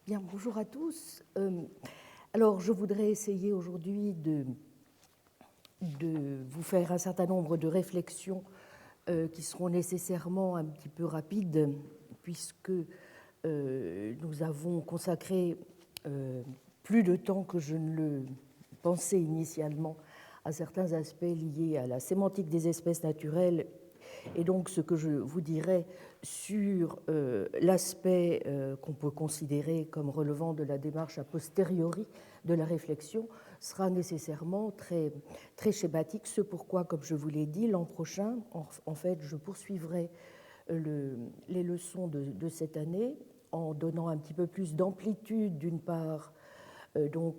Bien, bonjour à tous. Alors, je voudrais essayer aujourd'hui de vous faire un certain nombre de réflexions qui seront nécessairement un petit peu rapides, puisque nous avons consacré plus de temps que je ne le pensais initialement à certains aspects liés à la sémantique des espèces naturelles. Et donc, ce que je vous dirai sur l'aspect qu'on peut considérer comme relevant de la démarche a posteriori de la réflexion sera nécessairement très, très schématique. Ce pourquoi, comme je vous l'ai dit, l'an prochain, en fait, je poursuivrai les leçons de cette année en donnant un petit peu plus d'amplitude, d'une part, donc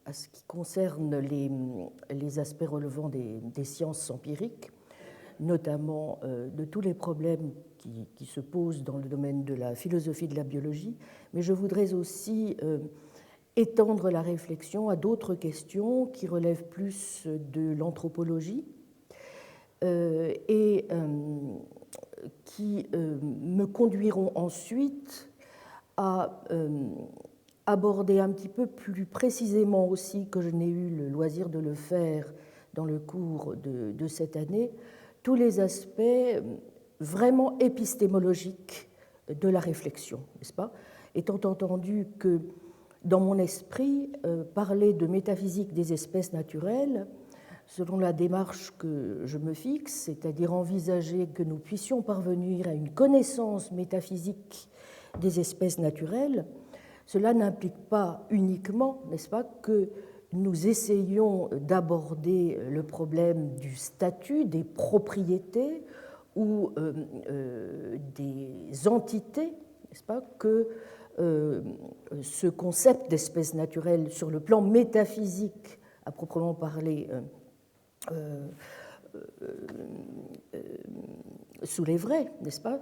à ce qui concerne les aspects relevant des sciences empiriques, notamment de tous les problèmes qui se posent dans le domaine de la philosophie de la biologie, mais je voudrais aussi étendre la réflexion à d'autres questions qui relèvent plus de l'anthropologie et qui me conduiront ensuite à aborder un petit peu plus précisément aussi, que je n'ai eu le loisir de le faire dans le cours de cette année, tous les aspects vraiment épistémologiques de la réflexion, n'est-ce pas? Étant entendu que dans mon esprit, parler de métaphysique des espèces naturelles, selon la démarche que je me fixe, c'est-à-dire envisager que nous puissions parvenir à une connaissance métaphysique des espèces naturelles, cela n'implique pas uniquement, n'est-ce pas, que nous essayons d'aborder le problème du statut, des propriétés ou des entités, n'est-ce pas, que ce concept d'espèce naturelle sur le plan métaphysique, à proprement parler, soulèverait, n'est-ce pas?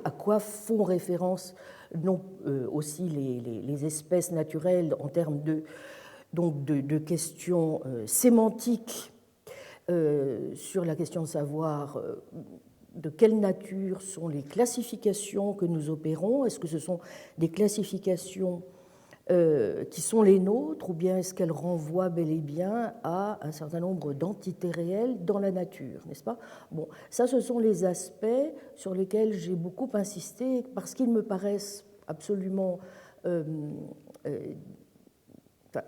À quoi font référence non, aussi les espèces naturelles en termes de questions sémantiques sur la question de savoir de quelle nature sont les classifications que nous opérons. Est-ce que ce sont des classifications qui sont les nôtres, ou bien est-ce qu'elles renvoient bel et bien à un certain nombre d'entités réelles dans la nature, n'est-ce pas? Bon, ça, ce sont les aspects sur lesquels j'ai beaucoup insisté parce qu'ils me paraissent absolument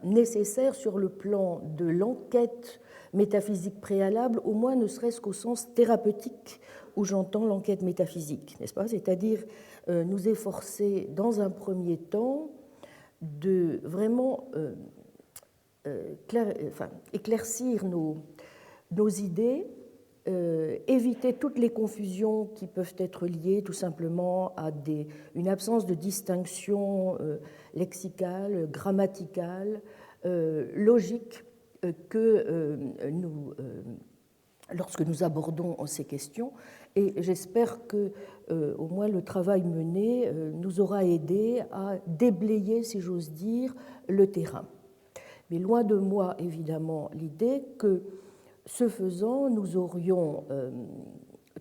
nécessaires sur le plan de l'enquête métaphysique préalable, au moins ne serait-ce qu'au sens thérapeutique où j'entends l'enquête métaphysique, n'est-ce pas? C'est-à-dire nous efforcer dans un premier temps de vraiment éclaircir nos idées, éviter toutes les confusions qui peuvent être liées tout simplement à une absence de distinction lexicale, grammaticale, logique que lorsque nous abordons ces questions. Et j'espère que, au moins, le travail mené nous aura aidé à déblayer, si j'ose dire, le terrain. Mais loin de moi, évidemment, l'idée que, ce faisant, nous aurions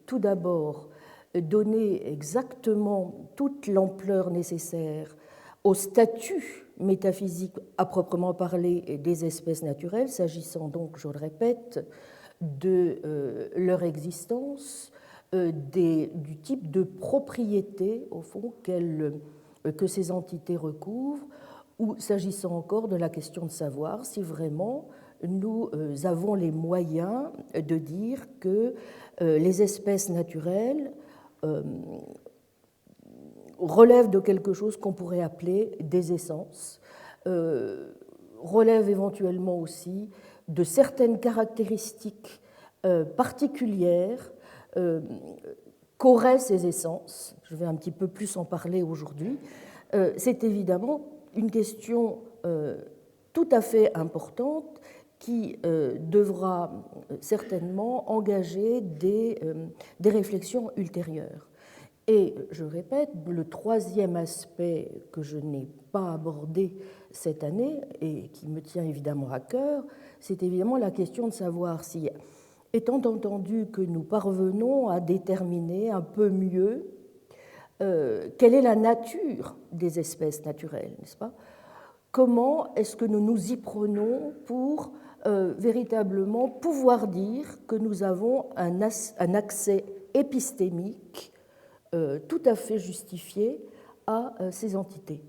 tout d'abord donné exactement toute l'ampleur nécessaire au statut métaphysique à proprement parler des espèces naturelles, s'agissant donc, je le répète, de leur existence, du type de propriété, au fond, que ces entités recouvrent, ou s'agissant encore de la question de savoir si vraiment nous avons les moyens de dire que les espèces naturelles relèvent de quelque chose qu'on pourrait appeler des essences, relèvent éventuellement aussi de certaines caractéristiques particulières qu'auraient ces essences. Je vais un petit peu plus en parler aujourd'hui. C'est évidemment une question tout à fait importante qui devra certainement engager des réflexions ultérieures. Et je répète, le troisième aspect que je n'ai pas abordé cette année et qui me tient évidemment à cœur, c'est évidemment la question de savoir si, étant entendu que nous parvenons à déterminer un peu mieux quelle est la nature des espèces naturelles, n'est-ce pas? Comment est-ce que nous nous y prenons pour véritablement pouvoir dire que nous avons un accès épistémique tout à fait justifié à ces entités.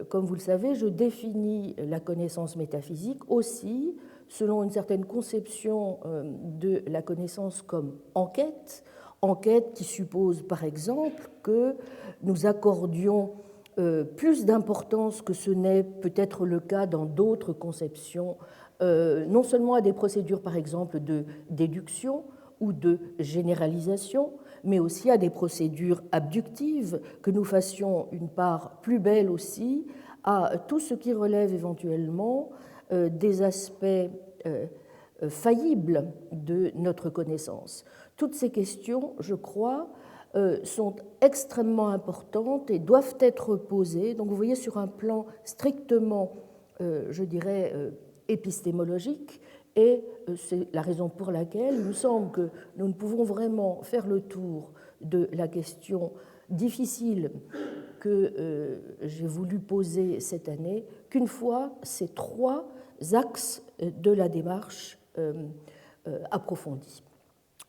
Comme vous le savez, je définis la connaissance métaphysique aussi selon une certaine conception de la connaissance comme enquête, enquête qui suppose par exemple que nous accordions plus d'importance que ce n'est peut-être le cas dans d'autres conceptions, non seulement à des procédures par exemple de déduction ou de généralisation, mais aussi à des procédures abductives, que nous fassions une part plus belle aussi à tout ce qui relève éventuellement des aspects faillibles de notre connaissance. Toutes ces questions, je crois, sont extrêmement importantes et doivent être posées. Donc vous voyez, sur un plan strictement, je dirais, épistémologique, et c'est la raison pour laquelle il me semble que nous ne pouvons vraiment faire le tour de la question difficile que j'ai voulu poser cette année qu'une fois ces trois axes de la démarche approfondis.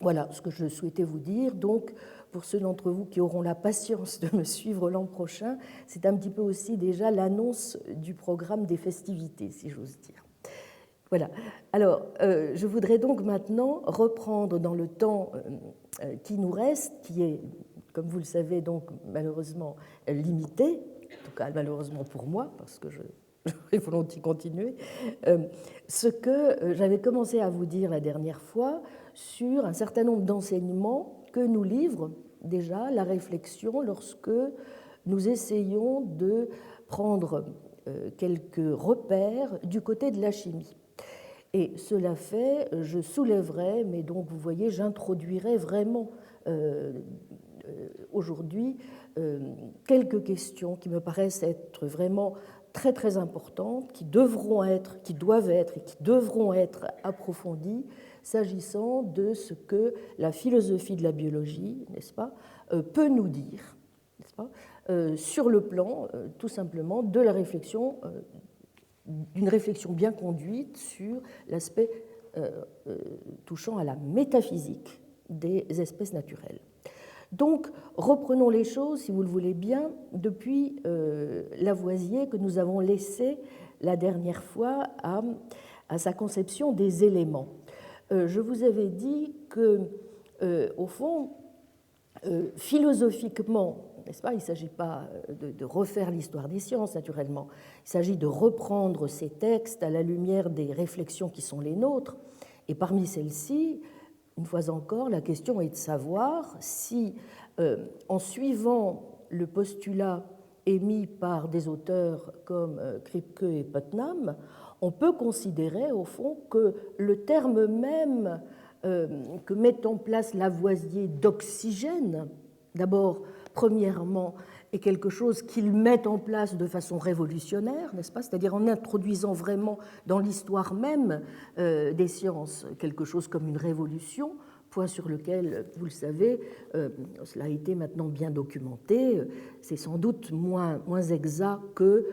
Voilà ce que je souhaitais vous dire. Donc, pour ceux d'entre vous qui auront la patience de me suivre l'an prochain, c'est un petit peu aussi déjà l'annonce du programme des festivités, si j'ose dire. Voilà. Alors, je voudrais donc maintenant reprendre dans le temps qui nous reste, qui est, comme vous le savez, donc malheureusement limité, en tout cas malheureusement pour moi, parce que j'aurais volontiers continuer, ce que j'avais commencé à vous dire la dernière fois sur un certain nombre d'enseignements que nous livre déjà la réflexion lorsque nous essayons de prendre quelques repères du côté de la chimie. Et cela fait, je soulèverai, mais donc vous voyez, j'introduirai vraiment aujourd'hui quelques questions qui me paraissent être vraiment très très importantes, qui doivent être et qui devront être approfondies s'agissant de ce que la philosophie de la biologie, n'est-ce pas, peut nous dire, n'est-ce pas, sur le plan tout simplement de la réflexion, d'une réflexion bien conduite sur l'aspect touchant à la métaphysique des espèces naturelles. Donc, reprenons les choses, si vous le voulez bien, depuis Lavoisier que nous avons laissé la dernière fois à sa conception des éléments. Je vous avais dit que, au fond, philosophiquement, n'est-ce pas, il ne s'agit pas de refaire l'histoire des sciences, naturellement, il s'agit de reprendre ces textes à la lumière des réflexions qui sont les nôtres, et parmi celles-ci, une fois encore, la question est de savoir si, en suivant le postulat émis par des auteurs comme Kripke et Putnam, on peut considérer, au fond, que le terme même que met en place Lavoisier d'oxygène, d'abord, premièrement, est quelque chose qu'il met en place de façon révolutionnaire, n'est-ce pas? C'est-à-dire en introduisant vraiment dans l'histoire même des sciences quelque chose comme une révolution, point sur lequel, vous le savez, cela a été maintenant bien documenté, c'est sans doute moins exact que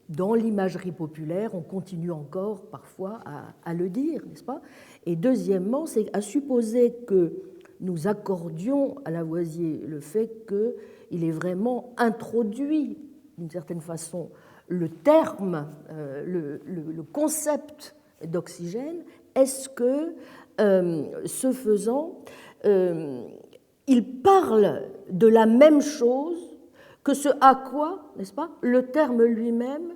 dans l'imagerie populaire, on continue encore parfois à le dire, n'est-ce pas? Et deuxièmement, c'est à supposer que nous accordions à Lavoisier le fait qu'il ait vraiment introduit, d'une certaine façon, le terme, le concept d'oxygène. Est-ce que, ce faisant, il parle de la même chose que ce à quoi, n'est-ce pas, le terme lui-même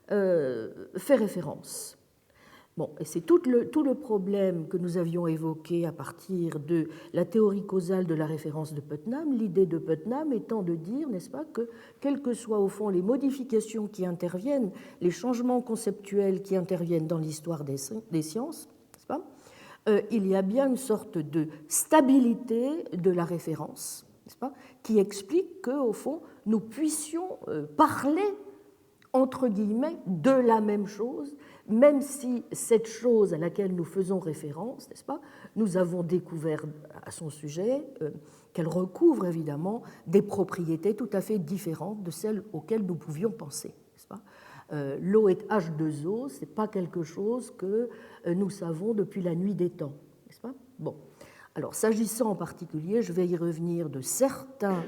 fait référence? Bon, et c'est tout le problème que nous avions évoqué à partir de la théorie causale de la référence de Putnam, l'idée de Putnam étant de dire, n'est-ce pas, que quelles que soient au fond les modifications qui interviennent, les changements conceptuels qui interviennent dans l'histoire des sciences, n'est-ce pas, il y a bien une sorte de stabilité de la référence, n'est-ce pas, qui explique qu'au fond, nous puissions parler, entre guillemets, de la même chose, même si cette chose à laquelle nous faisons référence, n'est-ce pas, nous avons découvert à son sujet qu'elle recouvre évidemment des propriétés tout à fait différentes de celles auxquelles nous pouvions penser, n'est-ce pas. L'eau est H2O, ce n'est pas quelque chose que nous savons depuis la nuit des temps, n'est-ce pas? Bon. Alors, s'agissant en particulier, je vais y revenir de certains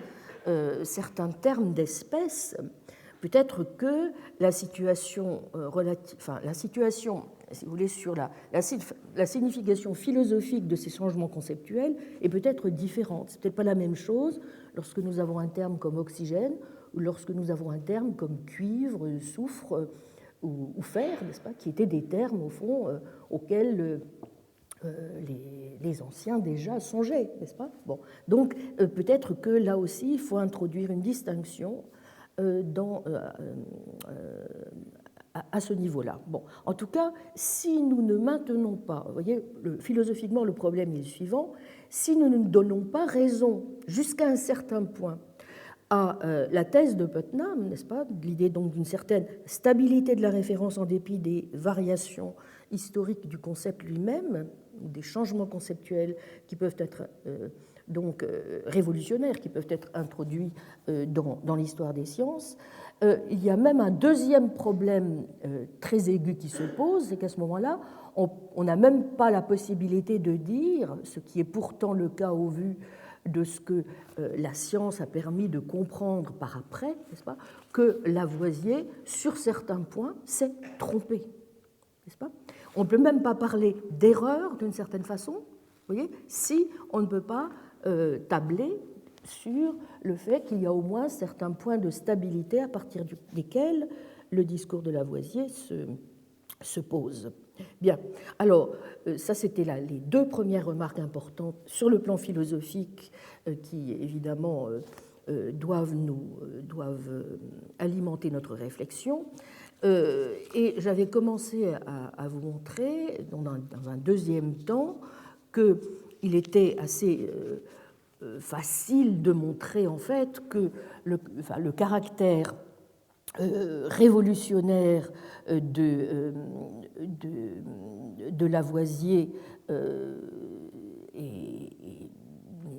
termes d'espèces. Peut-être que la situation si vous voulez, sur la signification philosophique de ces changements conceptuels est peut-être différente. Ce n'est peut-être pas la même chose lorsque nous avons un terme comme oxygène ou lorsque nous avons un terme comme cuivre, soufre ou fer, n'est-ce pas, qui étaient des termes, au fond, auxquels les anciens déjà songeaient, n'est-ce pas? Bon. Donc, peut-être que là aussi, il faut introduire une distinction à ce niveau-là. Bon, en tout cas, si nous ne maintenons pas, vous voyez, philosophiquement, le problème est le suivant, si nous ne donnons pas raison jusqu'à un certain point à la thèse de Putnam, n'est-ce pas, l'idée donc d'une certaine stabilité de la référence en dépit des variations historiques du concept lui-même, des changements conceptuels qui peuvent être donc révolutionnaires, qui peuvent être introduits dans l'histoire des sciences. Il y a même un deuxième problème très aigu qui se pose, c'est qu'à ce moment-là, on n'a même pas la possibilité de dire, ce qui est pourtant le cas au vu de ce que la science a permis de comprendre par après, n'est-ce pas, que Lavoisier, sur certains points, s'est trompé, n'est-ce pas? On ne peut même pas parler d'erreur d'une certaine façon, vous voyez, si on ne peut pas tabler sur le fait qu'il y a au moins certains points de stabilité à partir desquels le discours de Lavoisier se pose. Bien, alors ça c'était là les deux premières remarques importantes sur le plan philosophique qui évidemment doivent alimenter notre réflexion. Et j'avais commencé à vous montrer dans un deuxième temps qu'il était assez facile de montrer en fait que le caractère révolutionnaire de Lavoisier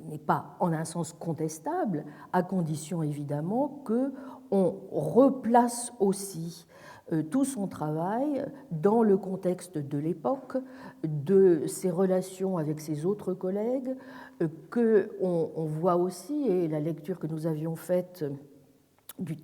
n'est pas en un sens contestable, à condition évidemment qu'on replace aussi tout son travail dans le contexte de l'époque, de ses relations avec ses autres collègues, qu'on voit aussi, et la lecture que nous avions faite du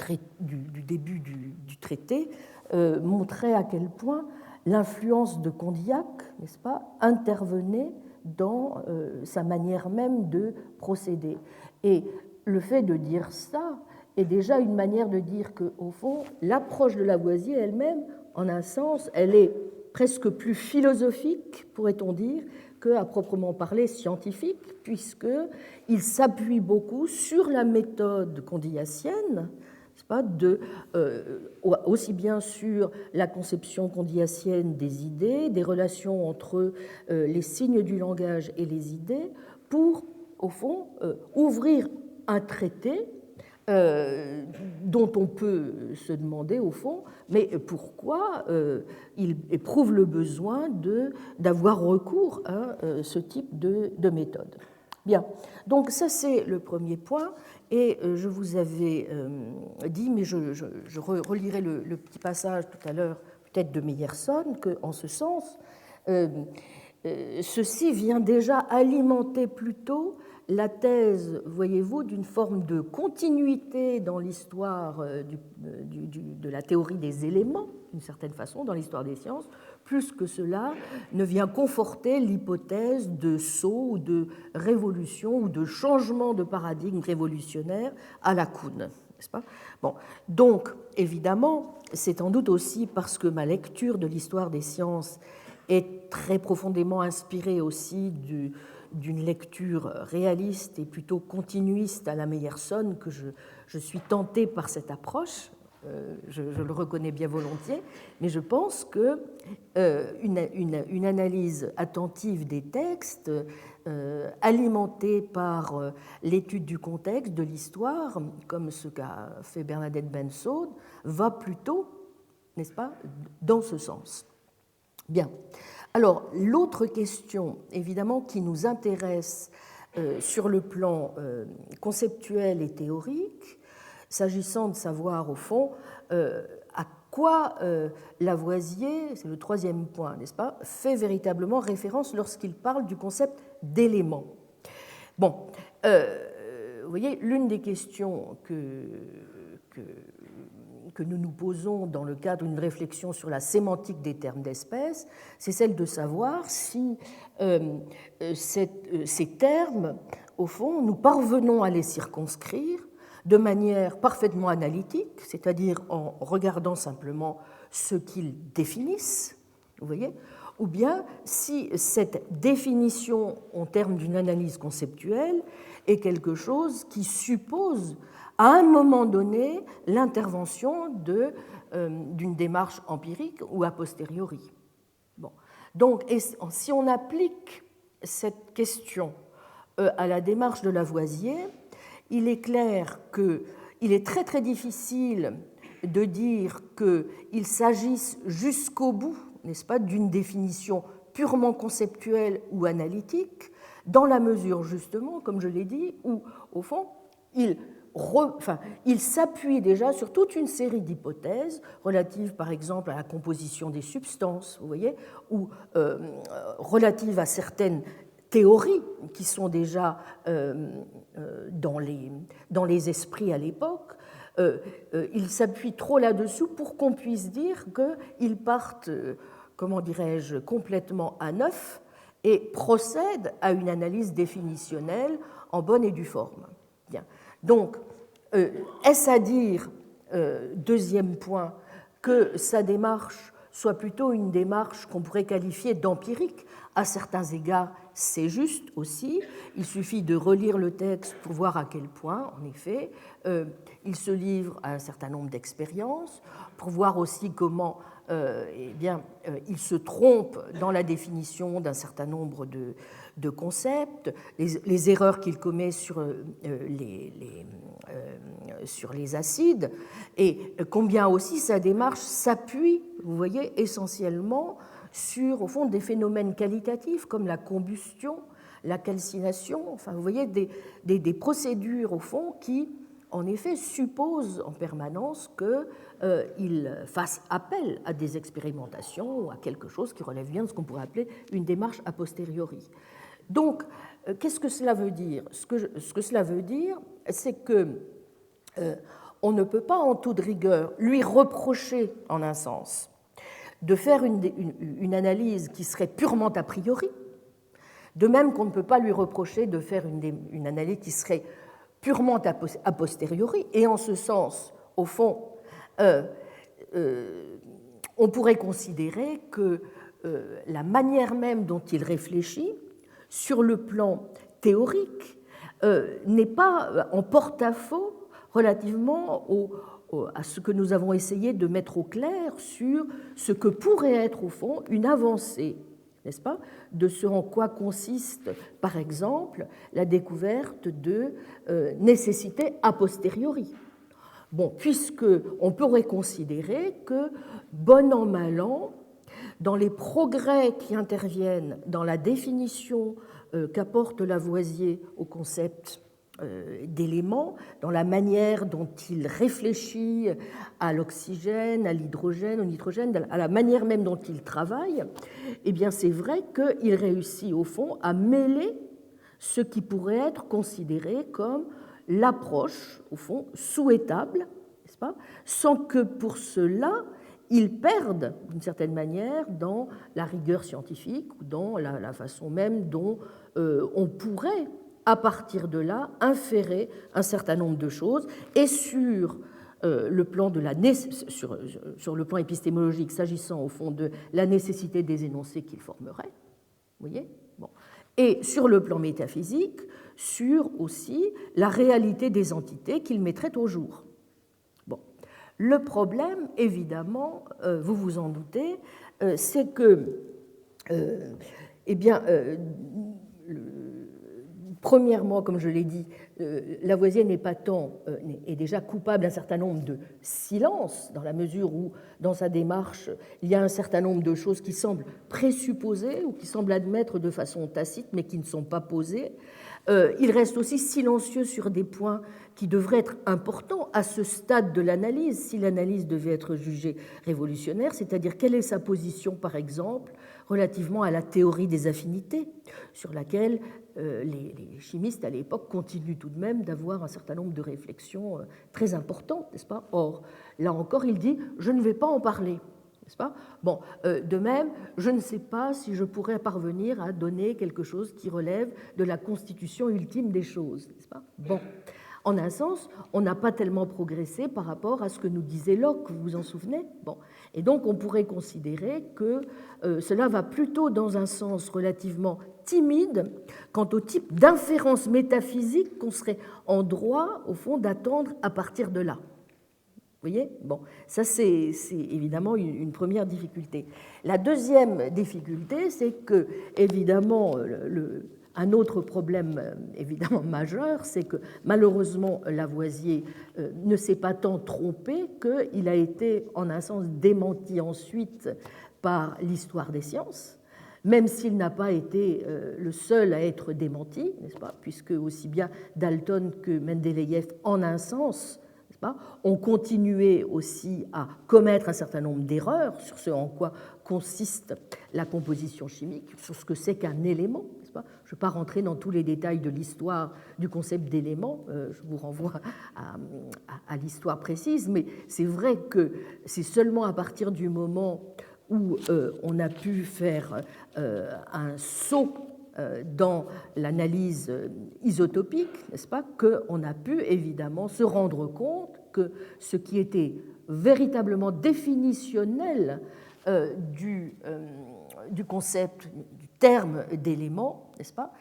début du traité montrait à quel point l'influence de Condillac, n'est-ce pas, intervenait dans sa manière même de procéder. Et le fait de dire ça est déjà une manière de dire qu'au fond, l'approche de Lavoisier elle-même, en un sens, elle est presque plus philosophique, pourrait-on dire, qu'à proprement parler scientifique, puisqu'il s'appuie beaucoup sur la méthode condillacienne, pas, aussi bien sur la conception condillacienne des idées, des relations entre les signes du langage et les idées, pour, au fond, ouvrir un traité dont on peut se demander, au fond, mais pourquoi il éprouve le besoin d'avoir recours à ce type de méthode. Bien, donc ça c'est le premier point, et je vous avais dit, mais je relirai le petit passage tout à l'heure, peut-être de Meyerson, qu'en ce sens, ceci vient déjà alimenter plutôt la thèse, voyez-vous, d'une forme de continuité dans l'histoire de la théorie des éléments, d'une certaine façon, dans l'histoire des sciences, plus que cela ne vient conforter l'hypothèse de saut ou de révolution ou de changement de paradigme révolutionnaire à la Kuhn, n'est-ce pas? Bon, donc, évidemment, c'est sans doute aussi parce que ma lecture de l'histoire des sciences est très profondément inspirée aussi d'une lecture réaliste et plutôt continuiste à la Meyerson que je suis tentée par cette approche. Je le reconnais bien volontiers, mais je pense qu'une analyse attentive des textes, alimentée par l'étude du contexte, de l'histoire, comme ce qu'a fait Bernadette Bensaud, va plutôt, n'est-ce pas, dans ce sens. Bien. Alors, l'autre question, évidemment, qui nous intéresse sur le plan conceptuel et théorique, s'agissant de savoir, au fond, à quoi Lavoisier, c'est le troisième point, n'est-ce pas, fait véritablement référence lorsqu'il parle du concept d'élément. Bon, vous voyez, l'une des questions que nous nous posons dans le cadre d'une réflexion sur la sémantique des termes d'espèce, c'est celle de savoir si ces termes, au fond, nous parvenons à les circonscrire de manière parfaitement analytique, c'est-à-dire en regardant simplement ce qu'ils définissent, vous voyez, ou bien si cette définition en termes d'une analyse conceptuelle est quelque chose qui suppose à un moment donné l'intervention d'une démarche empirique ou a posteriori. Bon. Donc, si on applique cette question à la démarche de Lavoisier, il est clair qu'il est très très difficile de dire qu'il s'agisse jusqu'au bout, n'est-ce pas, d'une définition purement conceptuelle ou analytique, dans la mesure justement, comme je l'ai dit, où au fond il s'appuie déjà sur toute une série d'hypothèses relatives, par exemple, à la composition des substances, vous voyez, ou relatives à certaines théories qui sont déjà dans les esprits à l'époque. Il s'appuie trop là-dessous pour qu'on puisse dire qu'ils partent, comment dirais-je, complètement à neuf et procèdent à une analyse définitionnelle en bonne et due forme. Bien. Donc, est-ce à dire, deuxième point, que sa démarche soit plutôt une démarche qu'on pourrait qualifier d'empirique? À certains égards, c'est juste aussi. Il suffit de relire le texte pour voir à quel point, en effet, il se livre à un certain nombre d'expériences, pour voir aussi comment il se trompe dans la définition d'un certain nombre de concepts, les erreurs qu'il commet sur les acides, et combien aussi sa démarche s'appuie, vous voyez, essentiellement sur, au fond, des phénomènes qualitatifs comme la combustion, la calcination, enfin, vous voyez, des procédures, au fond, qui, en effet, supposent en permanence qu'il fasse appel à des expérimentations ou à quelque chose qui relève bien de ce qu'on pourrait appeler une démarche a posteriori. Donc, qu'est-ce que cela veut dire ? Ce que cela veut dire, c'est qu'on ne peut pas, en toute rigueur, lui reprocher, en un sens, de faire une analyse qui serait purement a priori, de même qu'on ne peut pas lui reprocher de faire une analyse qui serait purement a posteriori, et en ce sens, au fond, on pourrait considérer que la manière même dont il réfléchit, sur le plan théorique, n'est pas en porte-à-faux relativement à ce que nous avons essayé de mettre au clair sur ce que pourrait être, au fond, une avancée, n'est-ce pas, de ce en quoi consiste, par exemple, la découverte de nécessité a posteriori. Bon, puisqu'on pourrait considérer que, bon an, mal an, dans les progrès qui interviennent dans la définition qu'apporte Lavoisier au concept d'éléments, dans la manière dont il réfléchit à l'oxygène, à l'hydrogène, au nitrogène, à la manière même dont il travaille, eh bien c'est vrai qu'il réussit au fond à mêler ce qui pourrait être considéré comme l'approche, au fond, souhaitable, n'est-ce pas, sans que pour cela ils perdent, d'une certaine manière, dans la rigueur scientifique ou dans la façon même dont on pourrait, à partir de là, inférer un certain nombre de choses. Et sur le plan sur le plan épistémologique, s'agissant au fond de la nécessité des énoncés qu'il formerait, vous voyez, bon. Et sur le plan métaphysique, sur aussi la réalité des entités qu'il mettrait au jour. Le problème, évidemment, vous vous en doutez, c'est que, Premièrement, comme je l'ai dit, Lavoisier est déjà coupable d'un certain nombre de silences, dans la mesure où, dans sa démarche, il y a un certain nombre de choses qui semblent présupposées ou qui semblent admettre de façon tacite, mais qui ne sont pas posées. Il reste aussi silencieux sur des points qui devraient être importants à ce stade de l'analyse, si l'analyse devait être jugée révolutionnaire, c'est-à-dire quelle est sa position, par exemple, relativement à la théorie des affinités, sur laquelle les chimistes à l'époque continuent tout de même d'avoir un certain nombre de réflexions très importantes, n'est-ce pas? Or, là encore, il dit « je ne vais pas en parler ». N'est-ce pas? Bon, de même, je ne sais pas si je pourrais parvenir à donner quelque chose qui relève de la constitution ultime des choses, n'est-ce pas? Bon, en un sens, on n'a pas tellement progressé par rapport à ce que nous disait Locke, vous vous en souvenez? Bon, et donc on pourrait considérer que cela va plutôt dans un sens relativement timide quant au type d'inférence métaphysique qu'on serait en droit, au fond, d'attendre à partir de là. Vous voyez? Bon, ça c'est évidemment une première difficulté. La deuxième difficulté, c'est que, évidemment, un autre problème évidemment majeur, c'est que malheureusement Lavoisier ne s'est pas tant trompé qu'il a été en un sens démenti ensuite par l'histoire des sciences, même s'il n'a pas été le seul à être démenti, n'est-ce pas, puisque aussi bien Dalton que Mendeleïev, en un sens, ont continué aussi à commettre un certain nombre d'erreurs sur ce en quoi consiste la composition chimique, sur ce que c'est qu'un élément. Je ne vais pas rentrer dans tous les détails de l'histoire du concept d'élément, je vous renvoie à l'histoire précise, mais c'est vrai que c'est seulement à partir du moment où on a pu faire un saut dans l'analyse isotopique, n'est-ce pas, qu'on a pu évidemment se rendre compte que ce qui était véritablement définitionnel du concept, du terme d'élément, n'est-ce pas,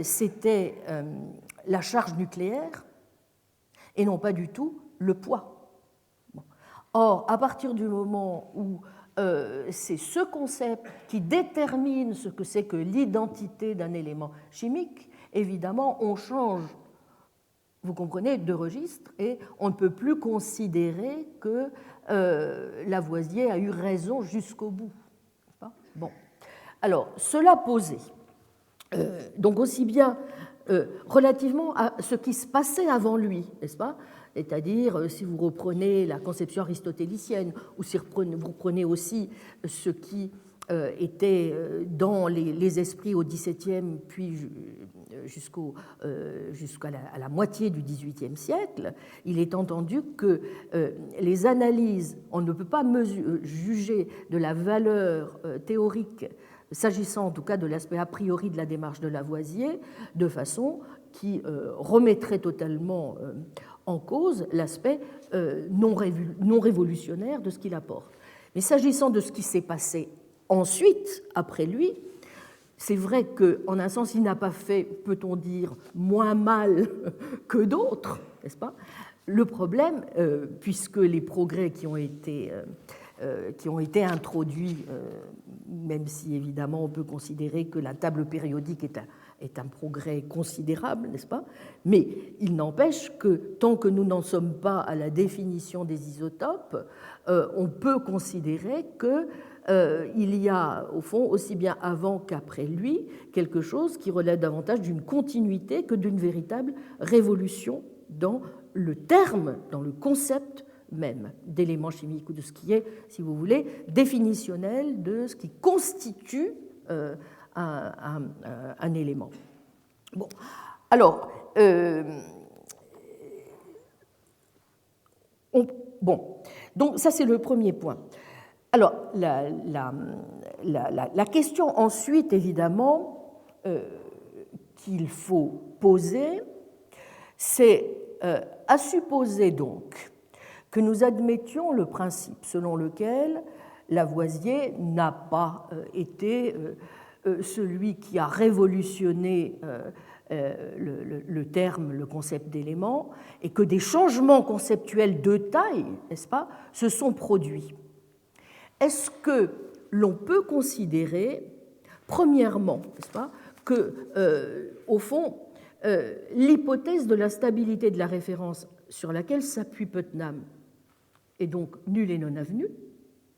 c'était la charge nucléaire et non pas du tout le poids. Bon. Or, à partir du moment où c'est ce concept qui détermine ce que c'est que l'identité d'un élément chimique, évidemment, on change, vous comprenez, de registre et on ne peut plus considérer que Lavoisier a eu raison jusqu'au bout. Bon. Alors, cela posé, donc aussi bien relativement à ce qui se passait avant lui, n'est-ce pas? C'est-à-dire, si vous reprenez la conception aristotélicienne, ou si vous reprenez aussi ce qui était dans les esprits au XVIIe, puis jusqu'à la moitié du XVIIIe siècle, il est entendu que les analyses, on ne peut pas juger de la valeur théorique, s'agissant en tout cas de l'aspect a priori de la démarche de Lavoisier, de façon qui remettrait totalement en cause l'aspect non révolutionnaire de ce qu'il apporte. Mais s'agissant de ce qui s'est passé ensuite, après lui, c'est vrai qu'en un sens, il n'a pas fait, peut-on dire, moins mal que d'autres, n'est-ce pas? Le problème, puisque les progrès qui ont été introduits, même si évidemment on peut considérer que la table périodique est un progrès considérable, n'est-ce pas? Mais il n'empêche que tant que nous n'en sommes pas à la définition des isotopes, on peut considérer qu'il y a, au fond, aussi bien avant qu'après lui, quelque chose qui relève davantage d'une continuité que d'une véritable révolution dans le terme, dans le concept même d'éléments chimiques ou de ce qui est, si vous voulez, définitionnel de ce qui constitue un élément. Bon, alors, bon, donc ça c'est le premier point. Alors, la question ensuite, évidemment, qu'il faut poser, c'est à supposer donc que nous admettions le principe selon lequel Lavoisier n'a pas été celui qui a révolutionné le terme, le concept d'élément, et que des changements conceptuels de taille, n'est-ce pas, se sont produits. Est-ce que l'on peut considérer, premièrement, n'est-ce pas, que, au fond, l'hypothèse de la stabilité de la référence sur laquelle s'appuie Putnam est donc nulle et non avenue,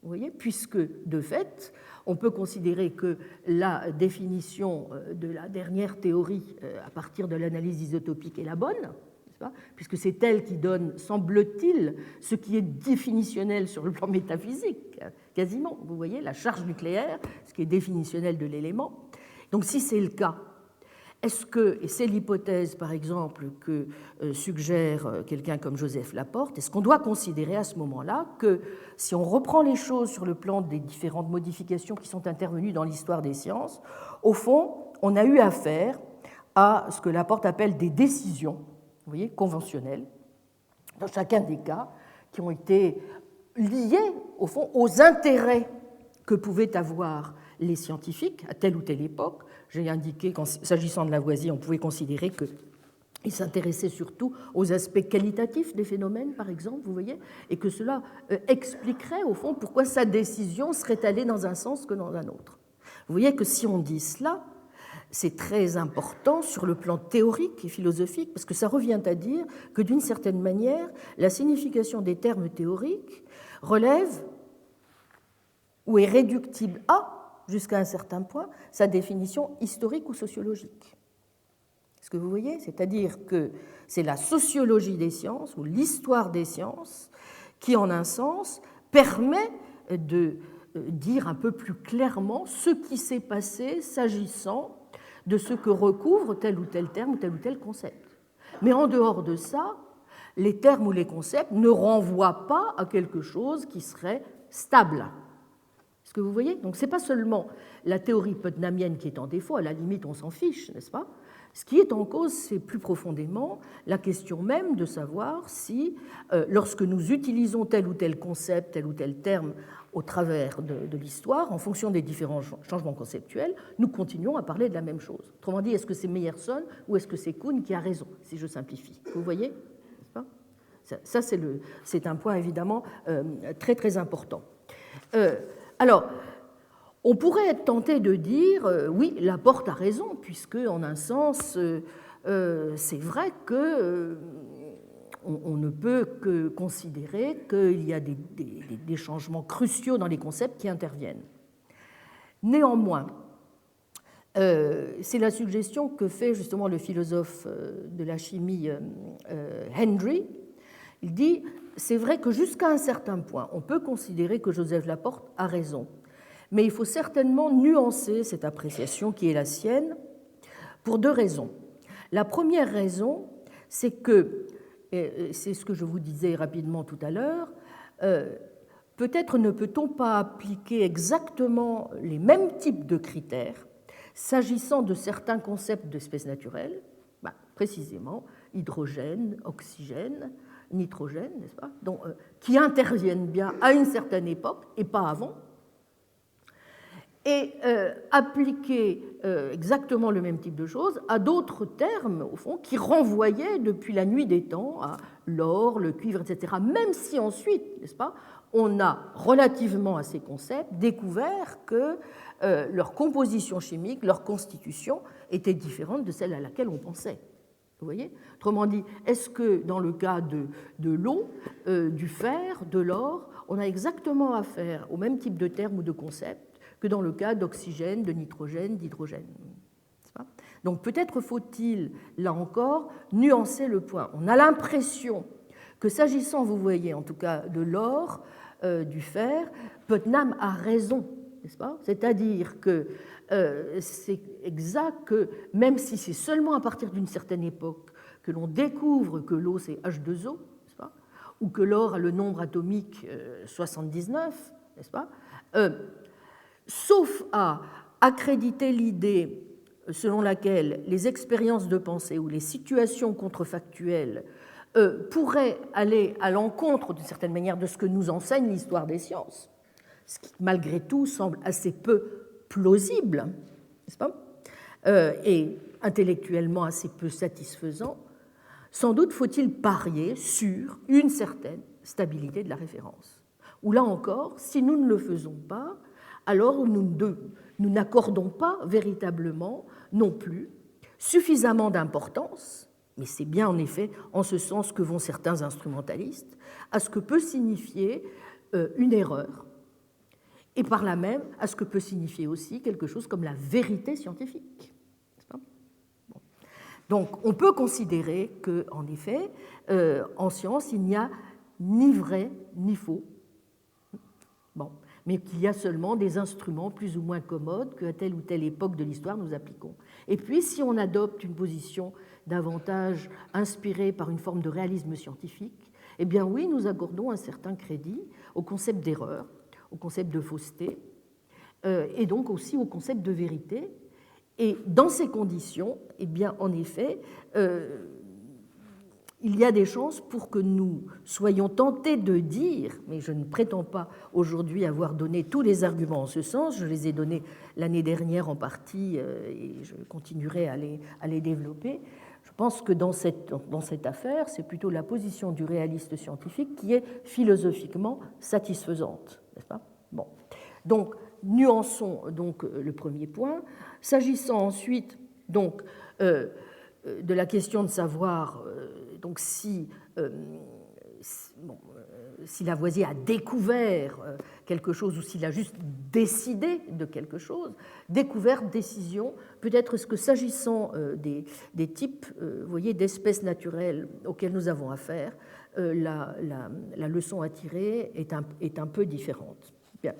vous voyez, puisque, de fait, on peut considérer que la définition de la dernière théorie à partir de l'analyse isotopique est la bonne, n'est-ce pas, puisque c'est elle qui donne, semble-t-il, ce qui est définitionnel sur le plan métaphysique, quasiment, vous voyez, la charge nucléaire, ce qui est définitionnel de l'élément. Donc si c'est le cas, est-ce que, et c'est l'hypothèse par exemple que suggère quelqu'un comme Joseph Laporte, est-ce qu'on doit considérer à ce moment-là que si on reprend les choses sur le plan des différentes modifications qui sont intervenues dans l'histoire des sciences, au fond, on a eu affaire à ce que Laporte appelle des décisions, vous voyez, conventionnelles, dans chacun des cas, qui ont été liées, au fond, aux intérêts que pouvaient avoir les scientifiques à telle ou telle époque. J'ai indiqué qu'en s'agissant de Lavoisier, on pouvait considérer qu'il s'intéressait surtout aux aspects qualitatifs des phénomènes, par exemple, vous voyez, et que cela expliquerait, au fond, pourquoi sa décision serait allée dans un sens que dans un autre. Vous voyez que si on dit cela, c'est très important sur le plan théorique et philosophique, parce que ça revient à dire que, d'une certaine manière, la signification des termes théoriques relève ou est réductible à, jusqu'à un certain point, sa définition historique ou sociologique. Est-ce que vous voyez? C'est-à-dire que c'est la sociologie des sciences ou l'histoire des sciences qui, en un sens, permet de dire un peu plus clairement ce qui s'est passé s'agissant de ce que recouvre tel ou tel terme ou tel concept. Mais en dehors de ça, les termes ou les concepts ne renvoient pas à quelque chose qui serait stable. Est-ce que vous voyez? Donc ce n'est pas seulement la théorie putnamienne qui est en défaut, à la limite on s'en fiche, n'est-ce pas? Ce qui est en cause, c'est plus profondément la question même de savoir si, lorsque nous utilisons tel ou tel concept, tel ou tel terme au travers de l'histoire, en fonction des différents changements conceptuels, nous continuons à parler de la même chose. Autrement dit, est-ce que c'est Meyerson ou est-ce que c'est Kuhn qui a raison, si je simplifie? Vous voyez? Ça, c'est un point évidemment très très important. Alors, on pourrait être tenté de dire, oui, Laporte a raison, puisque, en un sens, c'est vrai que on ne peut que considérer qu'il y a des changements cruciaux dans les concepts qui interviennent. Néanmoins, c'est la suggestion que fait justement le philosophe de la chimie Hendry. Il dit, c'est vrai que jusqu'à un certain point, on peut considérer que Joseph Laporte a raison, mais il faut certainement nuancer cette appréciation qui est la sienne pour deux raisons. La première raison, c'est que, et c'est ce que je vous disais rapidement tout à l'heure, peut-être ne peut-on pas appliquer exactement les mêmes types de critères s'agissant de certains concepts d'espèces naturelles, précisément hydrogène, oxygène, nitrogène, n'est-ce pas, donc, qui interviennent bien à une certaine époque et pas avant, et appliquer exactement le même type de choses à d'autres termes, au fond, qui renvoyaient depuis la nuit des temps à l'or, le cuivre, etc., même si ensuite, n'est-ce pas, on a, relativement à ces concepts, découvert que leur composition chimique, leur constitution était différente de celle à laquelle on pensait. Vous voyez? Autrement dit, est-ce que dans le cas de l'eau, du fer, de l'or, on a exactement affaire au même type de termes ou de concepts que dans le cas d'oxygène, de nitrogène, d'hydrogène? Donc peut-être faut-il, là encore, nuancer le point. On a l'impression que s'agissant, vous voyez, en tout cas de l'or, du fer, Putnam a raison, n'est-ce pas? C'est-à-dire que c'est exact que même si c'est seulement à partir d'une certaine époque que l'on découvre que l'eau c'est H2O, n'est-ce pas, ou que l'or a le nombre atomique 79, n'est-ce pas, sauf à accréditer l'idée selon laquelle les expériences de pensée ou les situations contrefactuelles pourraient aller à l'encontre d'une certaine manière de ce que nous enseigne l'histoire des sciences, ce qui malgré tout semble assez peu plausible, n'est-ce pas, et intellectuellement assez peu satisfaisant, sans doute faut-il parier sur une certaine stabilité de la référence. Ou là encore, si nous ne le faisons pas, alors nous n'accordons pas véritablement non plus suffisamment d'importance, mais c'est bien en effet en ce sens que vont certains instrumentalistes, à ce que peut signifier une erreur, et par là même à ce que peut signifier aussi quelque chose comme la vérité scientifique. Bon. Donc on peut considérer qu'en effet, en science, il n'y a ni vrai ni faux, bon, mais qu'il y a seulement des instruments plus ou moins commodes qu'à telle ou telle époque de l'histoire nous appliquons. Et puis si on adopte une position davantage inspirée par une forme de réalisme scientifique, eh bien oui, nous accordons un certain crédit au concept d'erreur, au concept de fausseté, et donc aussi au concept de vérité. Et dans ces conditions, eh bien, en effet, il y a des chances pour que nous soyons tentés de dire, mais je ne prétends pas aujourd'hui avoir donné tous les arguments en ce sens, je les ai donnés l'année dernière en partie et je continuerai à les développer. Je pense que dans cette affaire, c'est plutôt la position du réaliste scientifique qui est philosophiquement satisfaisante, n'est-ce pas ? Bon. Donc, nuançons donc le premier point. S'agissant ensuite donc, de la question de savoir donc, si Lavoisier a découvert quelque chose ou s'il a juste décidé de quelque chose, découverte, décision, peut-être est-ce que s'agissant des types voyez, d'espèces naturelles auxquelles nous avons affaire, la leçon à tirer est un peu différente. Bien.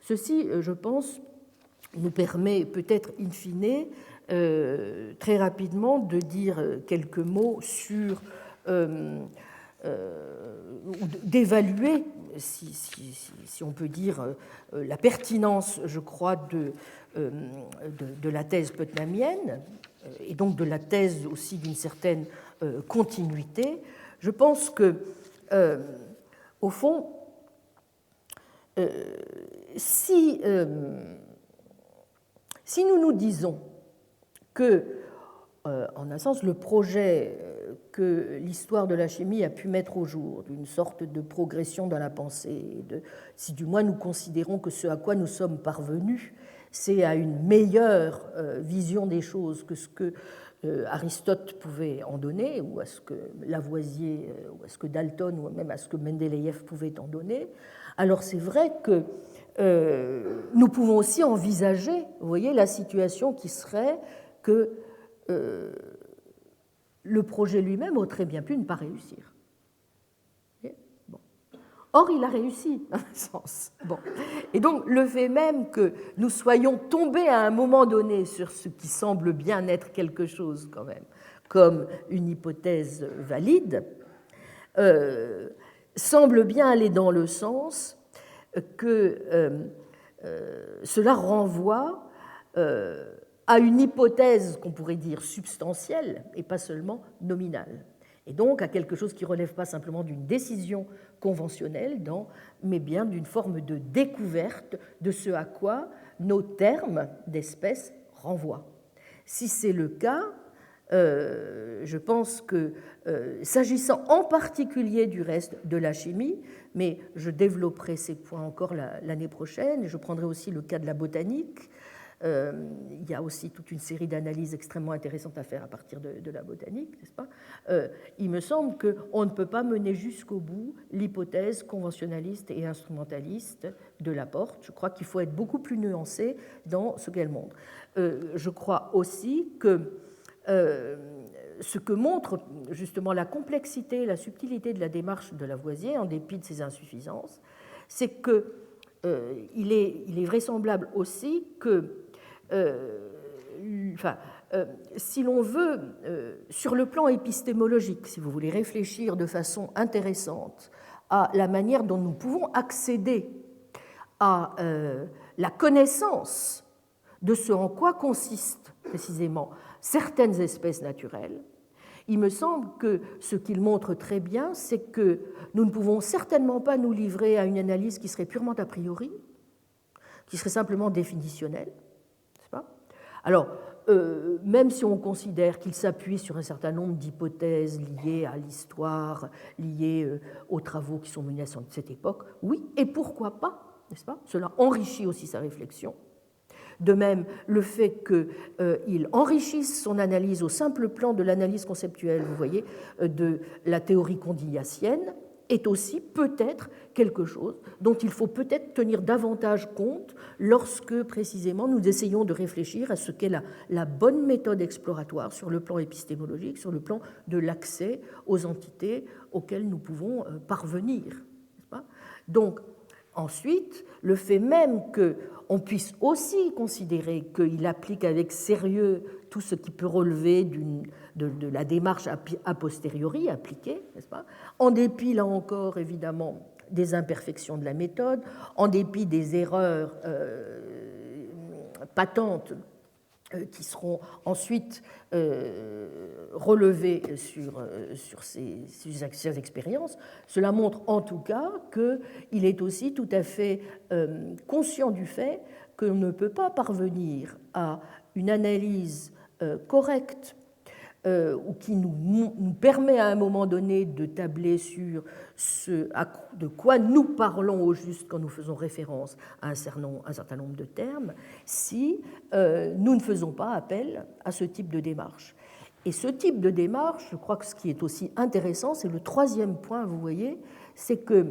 Ceci, je pense, nous permet peut-être in fine très rapidement de dire quelques mots sur d'évaluer, si on peut dire, la pertinence, je crois, de la thèse putnamienne et donc de la thèse aussi d'une certaine continuité. Je pense que, au fond, si nous nous disons que, en un sens, le projet que l'histoire de la chimie a pu mettre au jour, d'une sorte de progression dans la pensée, si du moins nous considérons que ce à quoi nous sommes parvenus, c'est à une meilleure vision des choses que ce que Aristote pouvait en donner, ou à ce que Lavoisier, ou à ce que Dalton, ou même à ce que Mendeleïev pouvait en donner, alors c'est vrai que nous pouvons aussi envisager, vous voyez, la situation qui serait que le projet lui-même aurait très bien pu ne pas réussir. Bon. Or, il a réussi, dans un sens. Bon. Et donc, le fait même que nous soyons tombés à un moment donné sur ce qui semble bien être quelque chose, quand même, comme une hypothèse valide, semble bien aller dans le sens que cela renvoie à une hypothèse qu'on pourrait dire substantielle et pas seulement nominale, et donc à quelque chose qui ne relève pas simplement d'une décision conventionnelle, mais bien d'une forme de découverte de ce à quoi nos termes d'espèce renvoient. Si c'est le cas, je pense que, s'agissant en particulier du reste de la chimie, mais je développerai ces points encore l'année prochaine, et je prendrai aussi le cas de la botanique. Il y a aussi toute une série d'analyses extrêmement intéressantes à faire à partir de la botanique, n'est-ce pas ? Il me semble qu'on ne peut pas mener jusqu'au bout l'hypothèse conventionnaliste et instrumentaliste de Laporte. Je crois qu'il faut être beaucoup plus nuancé dans ce qu'elle montre. Je crois aussi que ce que montre justement la complexité et la subtilité de la démarche de Lavoisier, en dépit de ses insuffisances, c'est qu'il est vraisemblable aussi que si l'on veut, sur le plan épistémologique, si vous voulez réfléchir de façon intéressante à la manière dont nous pouvons accéder à la connaissance de ce en quoi consistent précisément certaines espèces naturelles, il me semble que ce qu'il montre très bien, c'est que nous ne pouvons certainement pas nous livrer à une analyse qui serait purement a priori, qui serait simplement définitionnelle. N'est-ce pas ? Alors, même si on considère qu'il s'appuie sur un certain nombre d'hypothèses liées à l'histoire, liées aux travaux qui sont menés à cette époque, oui, et pourquoi pas, n'est-ce pas ? Cela enrichit aussi sa réflexion. De même, le fait qu'il enrichisse son analyse au simple plan de l'analyse conceptuelle, vous voyez, de la théorie condillacienne, est aussi peut-être quelque chose dont il faut peut-être tenir davantage compte lorsque précisément nous essayons de réfléchir à ce qu'est la bonne méthode exploratoire sur le plan épistémologique, sur le plan de l'accès aux entités auxquelles nous pouvons parvenir. N'est-ce pas ? Donc, ensuite, le fait même qu'on puisse aussi considérer qu'il applique avec sérieux tout ce qui peut relever de la démarche a posteriori appliquée, n'est-ce pas ? En dépit, là encore, évidemment, des imperfections de la méthode, en dépit des erreurs patentes qui seront ensuite relevées sur ces expériences, cela montre en tout cas qu'il est aussi tout à fait conscient du fait qu'on ne peut pas parvenir à une analyse correcte ou qui nous permet à un moment donné de tabler sur de quoi nous parlons au juste quand nous faisons référence à un certain nombre de termes, si nous ne faisons pas appel à ce type de démarche. Et ce type de démarche, je crois que ce qui est aussi intéressant, c'est le troisième point, vous voyez, c'est que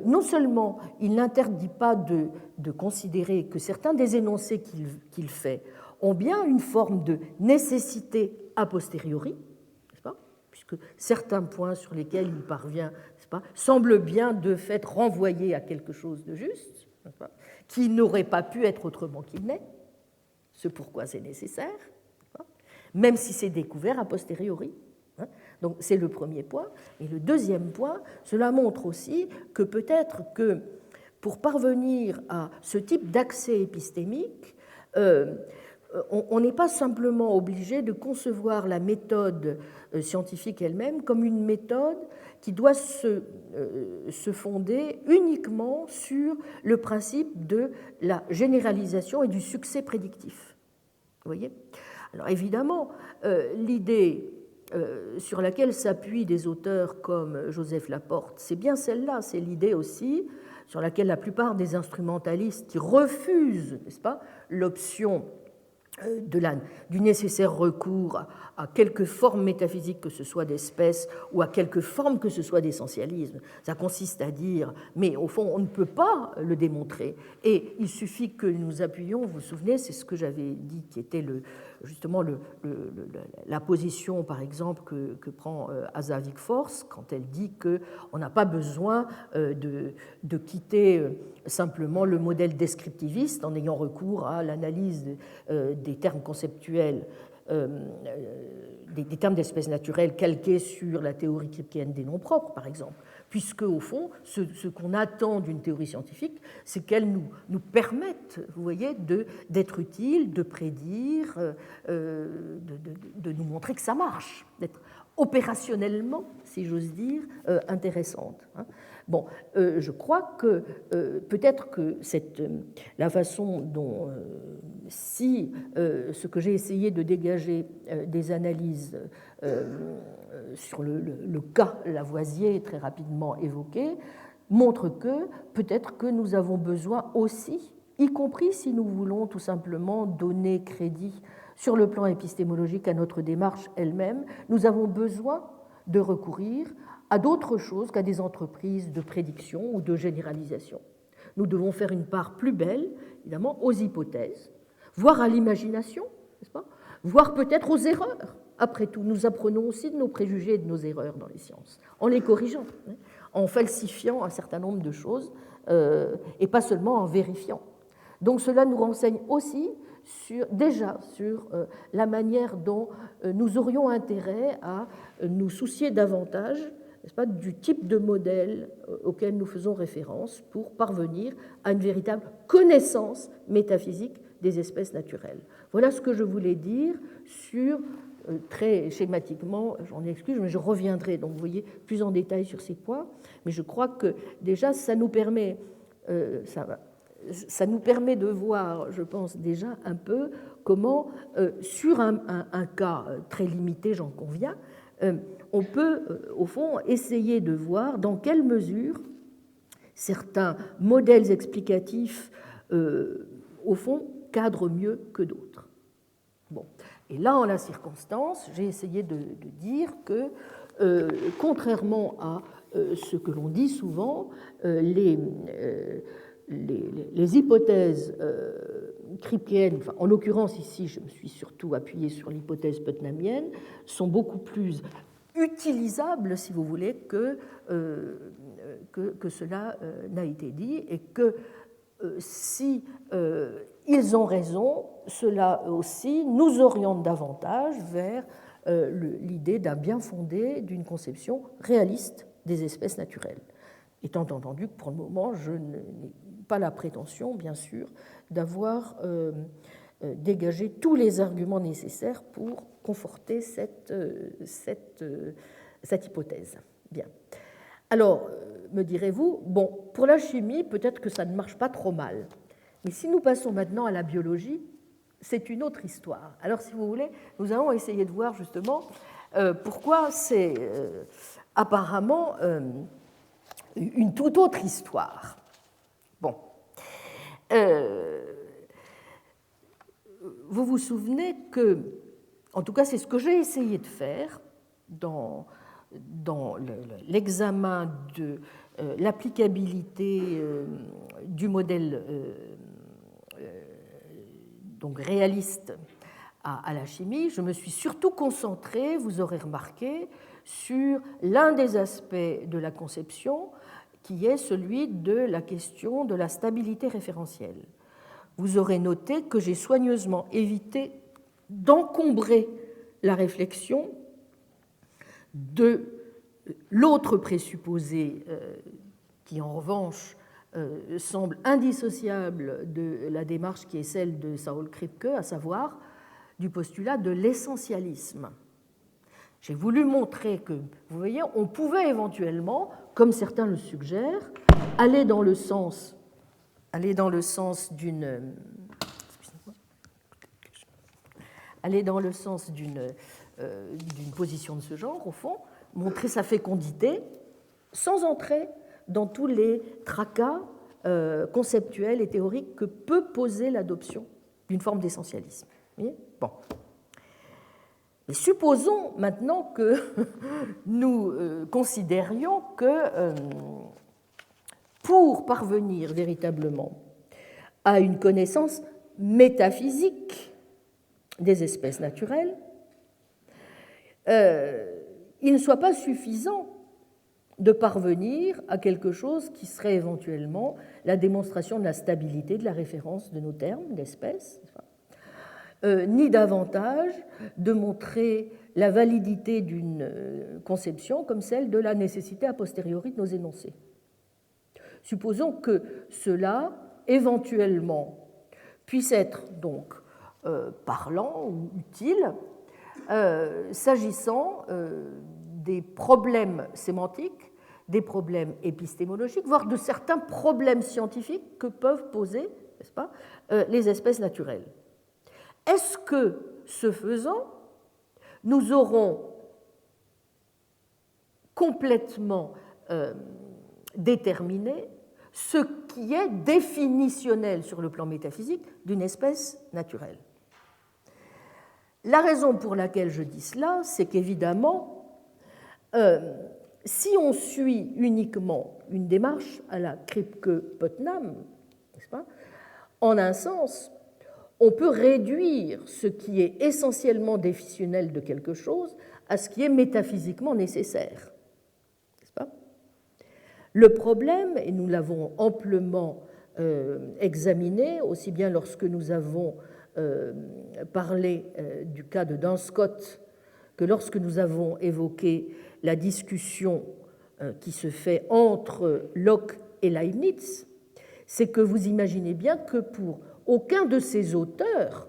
non seulement il n'interdit pas de considérer que certains des énoncés qu'il fait ont bien une forme de nécessité a posteriori, n'est-ce pas ? Puisque certains points sur lesquels il parvient, n'est-ce pas, semblent bien de fait renvoyer à quelque chose de juste, n'est-ce pas, qui n'aurait pas pu être autrement qu'il n'est, ce pourquoi c'est nécessaire, n'est-ce pas, même si c'est découvert a posteriori. Donc c'est le premier point. Et le deuxième point, cela montre aussi que peut-être que pour parvenir à ce type d'accès épistémique, on n'est pas simplement obligé de concevoir la méthode scientifique elle-même comme une méthode qui doit se fonder uniquement sur le principe de la généralisation et du succès prédictif. Vous voyez ? Alors évidemment, l'idée sur laquelle s'appuient des auteurs comme Joseph Laporte, c'est bien celle-là, c'est l'idée aussi sur laquelle la plupart des instrumentalistes qui refusent, n'est-ce pas, l'option du nécessaire recours à quelque forme métaphysique que ce soit d'espèce ou à quelque forme que ce soit d'essentialisme. Ça consiste à dire, mais au fond, on ne peut pas le démontrer. Et il suffit que nous appuyions, vous vous souvenez, c'est ce que j'avais dit qui était justement la position, par exemple, que prend Asa Wigforss quand elle dit qu'on n'a pas besoin de quitter simplement le modèle descriptiviste en ayant recours à l'analyse des termes conceptuels, des termes d'espèces naturelles calqués sur la théorie kripkeenne des noms propres, par exemple, puisque, au fond, ce qu'on attend d'une théorie scientifique, c'est qu'elle nous permette, vous voyez, d'être utile, de prédire, de nous montrer que ça marche, d'être opérationnellement, si j'ose dire, intéressante. Bon, je crois que peut-être que la façon dont, si ce que j'ai essayé de dégager des analyses sur le cas Lavoisier très rapidement évoqué, montre que peut-être que nous avons besoin aussi, y compris si nous voulons tout simplement donner crédit sur le plan épistémologique à notre démarche elle-même, nous avons besoin de recourir à d'autres choses qu'à des entreprises de prédiction ou de généralisation. Nous devons faire une part plus belle, évidemment, aux hypothèses, voire à l'imagination, n'est-ce pas ? Voire peut-être aux erreurs. Après tout, nous apprenons aussi de nos préjugés et de nos erreurs dans les sciences, en les corrigeant, en falsifiant un certain nombre de choses, et pas seulement en vérifiant. Donc cela nous renseigne aussi déjà sur la manière dont nous aurions intérêt à nous soucier davantage, n'est-ce pas, du type de modèle auquel nous faisons référence pour parvenir à une véritable connaissance métaphysique des espèces naturelles. Voilà ce que je voulais dire sur, très schématiquement, j'en excuse, mais je reviendrai, donc vous voyez, plus en détail sur ces points, mais je crois que déjà ça nous permet de voir, je pense déjà un peu comment, sur un cas très limité, j'en conviens, on peut, au fond, essayer de voir dans quelle mesure certains modèles explicatifs, au fond, cadrent mieux que d'autres. Bon. Et là, en la circonstance, j'ai essayé de dire que, contrairement à ce que l'on dit souvent, les hypothèses kripkéennes, enfin, en l'occurrence ici, je me suis surtout appuyé sur l'hypothèse putnamienne, sont beaucoup plus utilisables, si vous voulez, que cela n'a été dit, et que si ils ont raison, cela aussi nous oriente davantage vers l'idée d'un bien fondé, d'une conception réaliste des espèces naturelles. Étant entendu que pour le moment, je n'ai pas la prétention, bien sûr, d'avoir dégagé tous les arguments nécessaires pour conforter cette hypothèse. Bien. Alors, me direz-vous, bon, pour la chimie, peut-être que ça ne marche pas trop mal. Mais si nous passons maintenant à la biologie, c'est une autre histoire. Alors, si vous voulez, nous allons essayer de voir justement pourquoi c'est apparemment une toute autre histoire. Bon. Vous vous souvenez que, en tout cas, c'est ce que j'ai essayé de faire dans l'examen de l'applicabilité du modèle donc réaliste à la chimie. Je me suis surtout concentrée, vous aurez remarqué, sur l'un des aspects de la conception qui est celui de la question de la stabilité référentielle. Vous aurez noté que j'ai soigneusement évité d'encombrer la réflexion de l'autre présupposé qui, en revanche, semble indissociable de la démarche qui est celle de Saul Kripke, à savoir du postulat de l'essentialisme. J'ai voulu montrer que, vous voyez, on pouvait éventuellement, comme certains le suggèrent, aller dans le sens d'une position de ce genre, au fond, montrer sa fécondité, sans entrer dans tous les tracas conceptuels et théoriques que peut poser l'adoption d'une forme d'essentialisme. Bon. Mais supposons maintenant que nous considérions que pour parvenir véritablement à une connaissance métaphysique des espèces naturelles, il ne soit pas suffisant de parvenir à quelque chose qui serait éventuellement la démonstration de la stabilité de la référence de nos termes d'espèces, ni davantage de montrer la validité d'une conception comme celle de la nécessité a posteriori de nos énoncés. Supposons que cela, éventuellement, puisse être donc parlant ou utile s'agissant des problèmes sémantiques, des problèmes épistémologiques, voire de certains problèmes scientifiques que peuvent poser, n'est-ce pas, les espèces naturelles. Est-ce que, ce faisant, nous aurons complètement déterminé ce qui est définitionnel sur le plan métaphysique d'une espèce naturelle? La raison pour laquelle je dis cela, c'est qu'évidemment, si on suit uniquement une démarche à la Kripke-Putnam, n'est-ce pas, en un sens, on peut réduire ce qui est essentiellement définitionnel de quelque chose à ce qui est métaphysiquement nécessaire. N'est-ce pas ? Le problème, et nous l'avons amplement examiné, aussi bien lorsque nous avons parlé du cas de Duns Scott que lorsque nous avons évoqué la discussion qui se fait entre Locke et Leibniz, c'est que vous imaginez bien que pour aucun de ces auteurs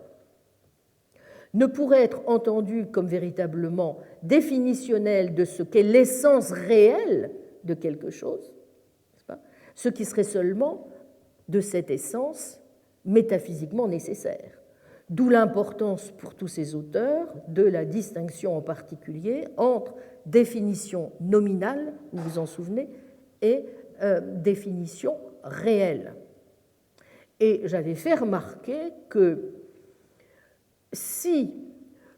ne pourrait être entendu comme véritablement définitionnel de ce qu'est l'essence réelle de quelque chose, n'est-ce pas ? Ce qui serait seulement de cette essence métaphysiquement nécessaire. D'où l'importance pour tous ces auteurs de la distinction en particulier entre définition nominale, vous vous en souvenez, et définition réelle. Et j'avais fait remarquer que si,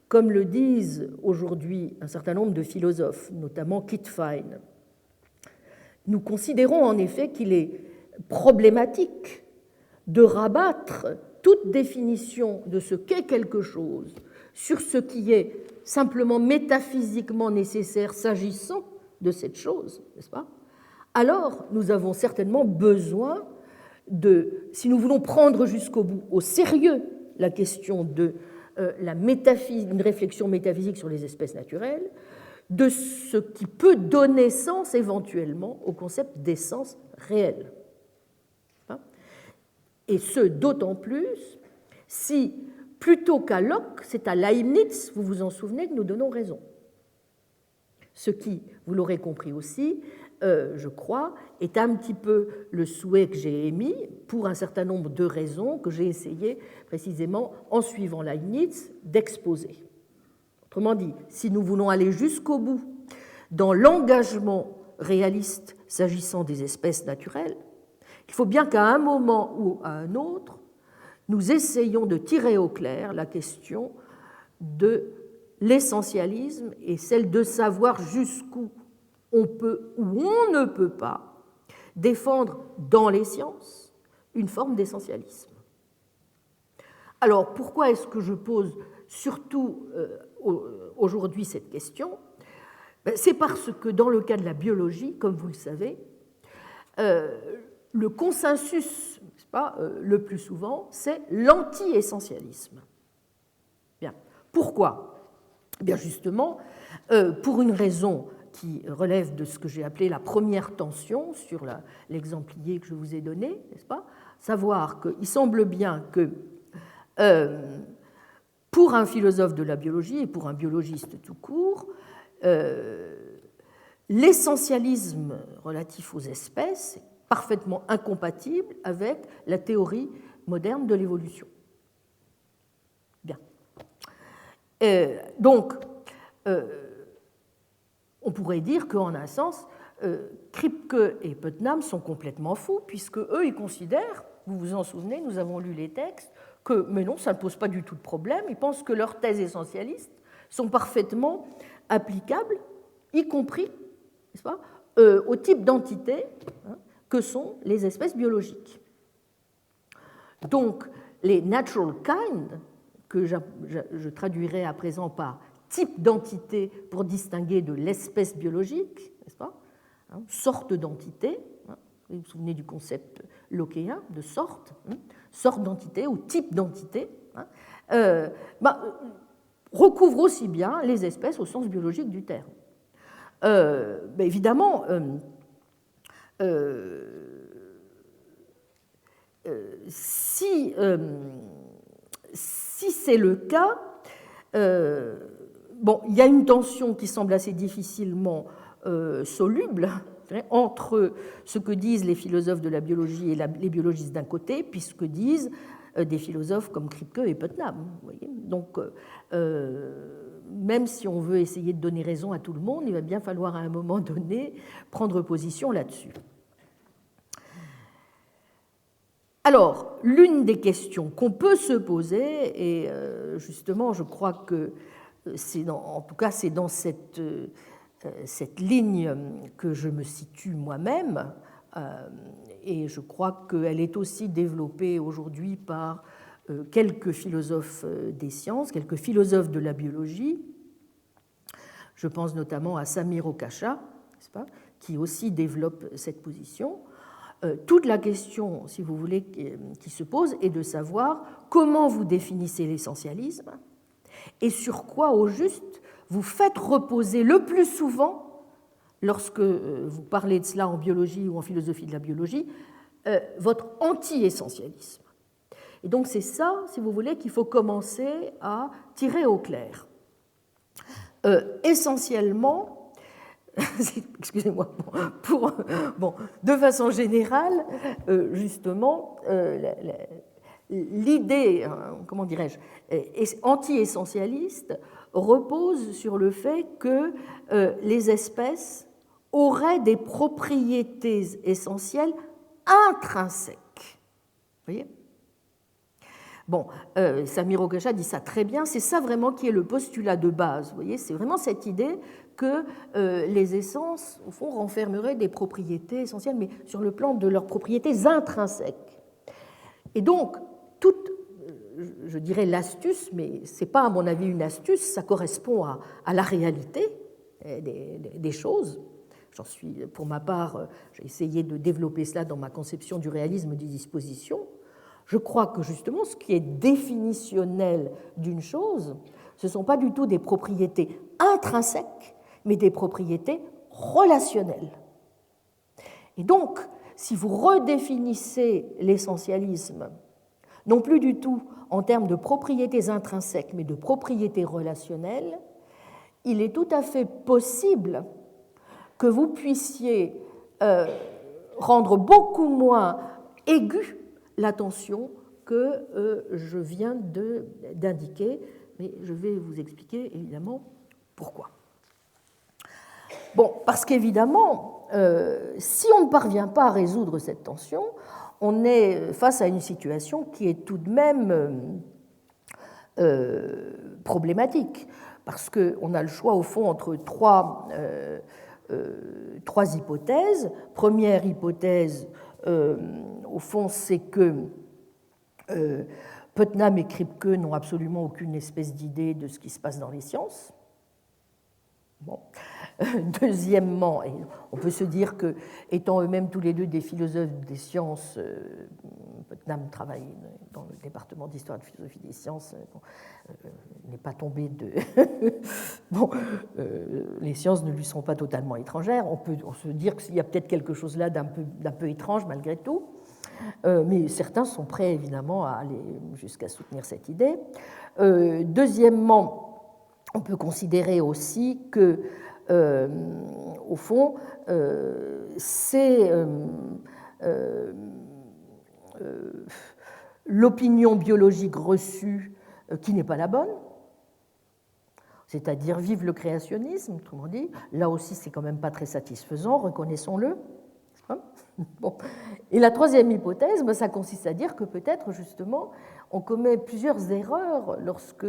comme le disent aujourd'hui un certain nombre de philosophes, notamment Kit Fine, nous considérons en effet qu'il est problématique de rabattre toute définition de ce qu'est quelque chose sur ce qui est simplement métaphysiquement nécessaire s'agissant de cette chose, n'est-ce pas? Alors nous avons certainement besoin de, si nous voulons prendre jusqu'au bout, au sérieux, la question de une réflexion métaphysique sur les espèces naturelles, de ce qui peut donner sens éventuellement au concept d'essence réelle. Et ce, d'autant plus si, plutôt qu'à Locke, c'est à Leibniz, vous vous en souvenez, que nous donnons raison. Ce qui, vous l'aurez compris aussi, je crois, est un petit peu le souhait que j'ai émis pour un certain nombre de raisons que j'ai essayé précisément, en suivant Leibniz, d'exposer. Autrement dit, si nous voulons aller jusqu'au bout dans l'engagement réaliste s'agissant des espèces naturelles, il faut bien qu'à un moment ou à un autre, nous essayions de tirer au clair la question de l'essentialisme et celle de savoir jusqu'où on peut ou on ne peut pas défendre dans les sciences une forme d'essentialisme. Alors, pourquoi est-ce que je pose surtout aujourd'hui cette question? C'est parce que dans le cas de la biologie, comme vous le savez, le consensus, n'est-ce pas, le plus souvent, c'est l'anti-essentialisme. Bien. Pourquoi? Bien justement, pour une raison qui relève de ce que j'ai appelé la première tension sur l'exemplier que je vous ai donné, n'est-ce pas? Savoir qu'il semble bien que pour un philosophe de la biologie et pour un biologiste tout court, l'essentialisme relatif aux espèces est parfaitement incompatible avec la théorie moderne de l'évolution. Bien. Donc, on pourrait dire qu'en un sens, Kripke et Putnam sont complètement fous, puisque eux, ils considèrent, vous vous en souvenez, nous avons lu les textes, que, mais non, ça ne pose pas du tout de problème, ils pensent que leurs thèses essentialistes sont parfaitement applicables, y compris, n'est-ce pas, au type d'entité que sont les espèces biologiques. Donc, les natural kind, que je traduirai à présent par type d'entité pour distinguer de l'espèce biologique, n'est-ce pas, sorte d'entité, vous vous souvenez du concept lockéen de sorte, sorte d'entité ou type d'entité, recouvre aussi bien les espèces au sens biologique du terme. Évidemment, si c'est le cas, il y a une tension qui semble assez difficilement soluble entre ce que disent les philosophes de la biologie et les biologistes d'un côté, puis ce que disent des philosophes comme Kripke et Putnam. Vous voyez. Donc, même si on veut essayer de donner raison à tout le monde, il va bien falloir à un moment donné prendre position là-dessus. Alors, l'une des questions qu'on peut se poser, et justement, je crois que en tout cas c'est dans cette ligne que je me situe moi-même, et je crois qu'elle est aussi développée aujourd'hui par quelques philosophes des sciences, quelques philosophes de la biologie. Je pense notamment à Samir Okasha, n'est-ce pas, qui aussi développe cette position. Toute la question, si vous voulez, qui se pose est de savoir comment vous définissez l'essentialisme et sur quoi, au juste, vous faites reposer le plus souvent, lorsque vous parlez de cela en biologie ou en philosophie de la biologie, votre anti-essentialisme. Et donc c'est ça, si vous voulez, qu'il faut commencer à tirer au clair. Essentiellement, excusez-moi, de façon générale, justement, l'idée, comment dirais-je, anti-essentialiste repose sur le fait que les espèces auraient des propriétés essentielles intrinsèques. Vous voyez ? Bon, Samir Okasha dit ça très bien, c'est ça vraiment qui est le postulat de base. Vous voyez, c'est vraiment cette idée que les essences, au fond, renfermeraient des propriétés essentielles, mais sur le plan de leurs propriétés intrinsèques. Et donc, toute, je dirais l'astuce, mais ce n'est pas à mon avis une astuce, ça correspond à la réalité des choses. J'en suis, pour ma part, j'ai essayé de développer cela dans ma conception du réalisme des dispositions. Je crois que justement, ce qui est définitionnel d'une chose, ce ne sont pas du tout des propriétés intrinsèques, mais des propriétés relationnelles. Et donc, si vous redéfinissez l'essentialisme, non plus du tout en termes de propriétés intrinsèques, mais de propriétés relationnelles, il est tout à fait possible que vous puissiez rendre beaucoup moins aiguë l'attention que je viens d'indiquer, mais je vais vous expliquer évidemment pourquoi. Bon, parce qu'évidemment, si on ne parvient pas à résoudre cette tension, on est face à une situation qui est tout de même problématique, parce qu'on a le choix au fond entre trois hypothèses. Première hypothèse, au fond, c'est que Putnam et Kripke n'ont absolument aucune espèce d'idée de ce qui se passe dans les sciences. Bon. Deuxièmement, et on peut se dire que, étant eux-mêmes tous les deux des philosophes des sciences, Putnam travaille dans le département d'histoire et de philosophie des sciences, n'est pas tombé de... bon, les sciences ne lui sont pas totalement étrangères. On peut se dire qu'il y a peut-être quelque chose là d'un peu étrange malgré tout, mais certains sont prêts évidemment à aller jusqu'à soutenir cette idée. Deuxièmement, on peut considérer aussi que, au fond, c'est l'opinion biologique reçue qui n'est pas la bonne, c'est-à-dire vive le créationnisme, autrement dit. Là aussi, c'est quand même pas très satisfaisant, reconnaissons-le. Bon. Et la troisième hypothèse, ça consiste à dire que peut-être justement on commet plusieurs erreurs lorsque,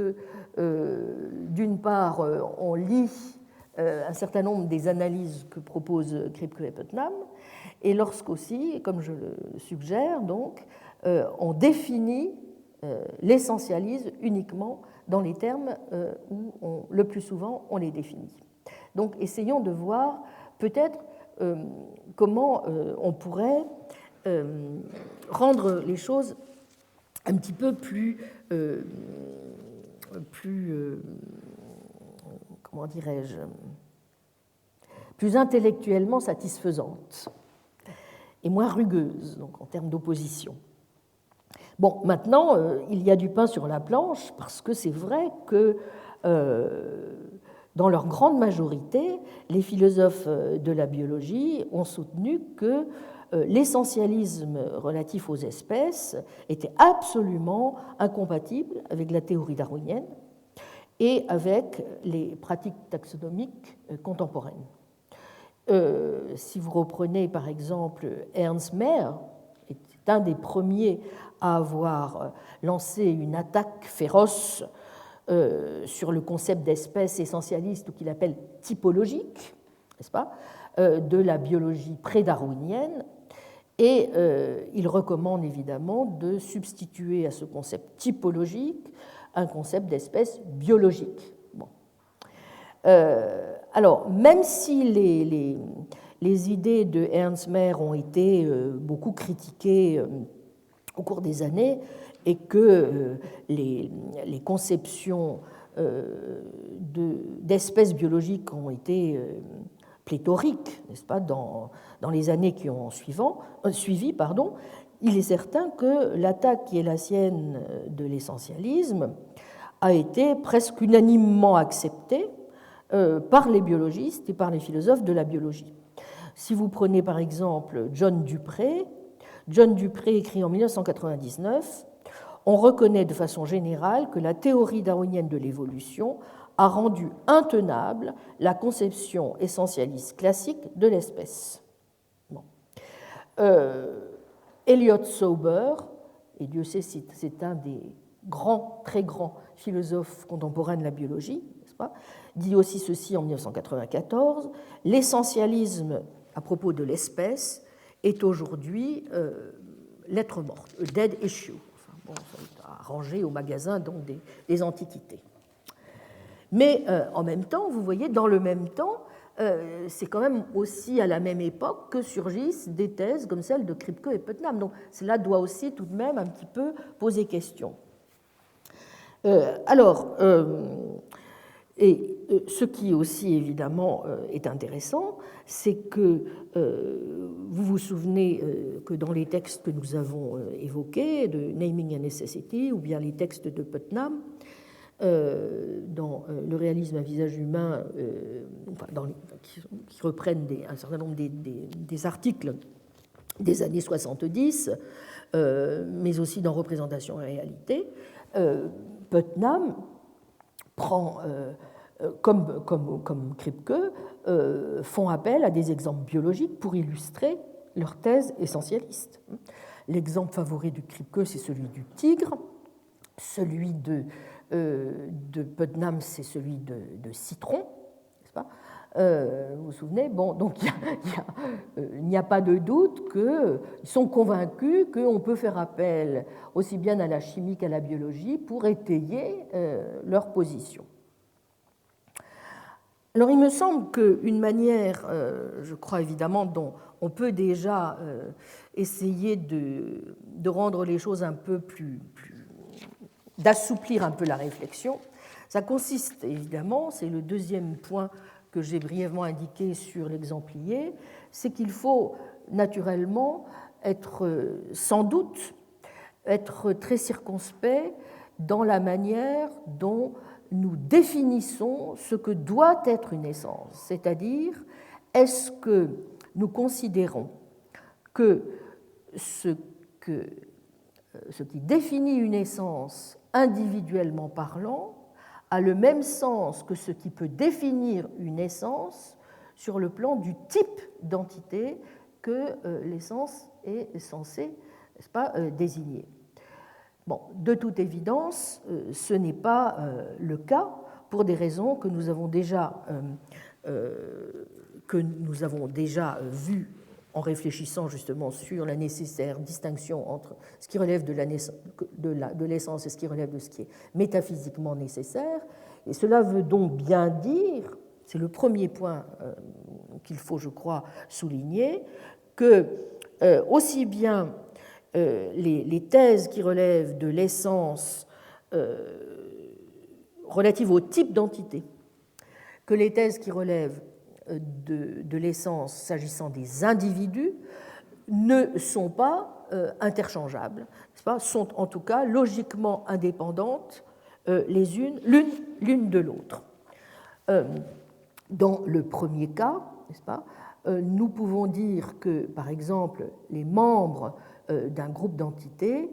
d'une part, on lit un certain nombre des analyses que proposent Kripke et Putnam, et lorsqu'aussi, comme je le suggère, donc, on définit l'essentialisme uniquement dans les termes où le plus souvent on les définit. Donc essayons de voir peut-être comment on pourrait rendre les choses un petit peu plus comment dirais-je, plus intellectuellement satisfaisantes et moins rugueuses, donc en termes d'opposition. Bon, maintenant, il y a du pain sur la planche, parce que c'est vrai que dans leur grande majorité, les philosophes de la biologie ont soutenu que l'essentialisme relatif aux espèces était absolument incompatible avec la théorie darwinienne et avec les pratiques taxonomiques contemporaines. Si vous reprenez par exemple Ernst Mayr, qui est un des premiers à avoir lancé une attaque féroce sur le concept d'espèce essentialiste, ou qu'il appelle typologique, n'est-ce pas, de la biologie pré-darwinienne, et il recommande évidemment de substituer à ce concept typologique un concept d'espèce biologique. Bon. Alors, même si les idées de Ernst Mayr ont été beaucoup critiquées au cours des années, et que les conceptions d'espèces biologiques ont été pléthoriques, n'est-ce pas, dans les années qui ont suivi, il est certain que l'attaque qui est la sienne de l'essentialisme a été presque unanimement acceptée par les biologistes et par les philosophes de la biologie. Si vous prenez par exemple John Dupré écrit en 1999 « On reconnaît de façon générale que la théorie darwinienne de l'évolution a rendu intenable la conception essentialiste classique de l'espèce. » Bon. Elliot Sauber, et Dieu sait c'est un des très grand philosophe contemporain de la biologie, n'est-ce pas, dit aussi ceci en 1994, l'essentialisme à propos de l'espèce est aujourd'hui lettre morte, a dead issue. Enfin, bon, ça est à ranger au magasin donc, des antiquités. Mais en même temps, vous voyez, dans le même temps, c'est quand même aussi à la même époque que surgissent des thèses comme celle de Kripke et Putnam. Donc cela doit aussi tout de même un petit peu poser question. Ce qui aussi évidemment est intéressant, c'est que vous vous souvenez que dans les textes que nous avons évoqués, de Naming a Necessity ou bien les textes de Putnam, dans le réalisme à visage humain, qui reprennent un certain nombre des articles des années 70, mais aussi dans Représentation et réalité, Putnam prend, comme Kripke, font appel à des exemples biologiques pour illustrer leur thèse essentialiste. L'exemple favori de Kripke, c'est celui du tigre, celui de Putnam, c'est celui de citron, n'est-ce pas ? Vous vous souvenez ? Bon, donc il n'y a pas de doute qu'ils sont convaincus qu'on peut faire appel aussi bien à la chimie qu'à la biologie pour étayer leur position. Alors il me semble qu'une manière, je crois évidemment, dont on peut déjà essayer de rendre les choses un peu plus d'assouplir un peu la réflexion, ça consiste évidemment, c'est le deuxième point que j'ai brièvement indiqué sur l'exemplier, c'est qu'il faut naturellement sans doute être très circonspect dans la manière dont nous définissons ce que doit être une essence, c'est-à-dire est-ce que nous considérons que ce qui définit une essence individuellement parlant a le même sens que ce qui peut définir une essence sur le plan du type d'entité que l'essence est censée, n'est-ce pas, désigner. Bon, de toute évidence, ce n'est pas le cas pour des raisons que nous avons déjà vues en réfléchissant justement sur la nécessaire distinction entre ce qui relève de l'essence et ce qui relève de ce qui est métaphysiquement nécessaire. Et cela veut donc bien dire, c'est le premier point qu'il faut, je crois, souligner, que aussi bien les thèses qui relèvent de l'essence relative au type d'entité que les thèses qui relèvent de l'essence s'agissant des individus ne sont pas interchangeables, sont en tout cas logiquement indépendantes l'une de l'autre. Dans le premier cas, n'est-ce pas, nous pouvons dire que, par exemple, les membres d'un groupe d'entités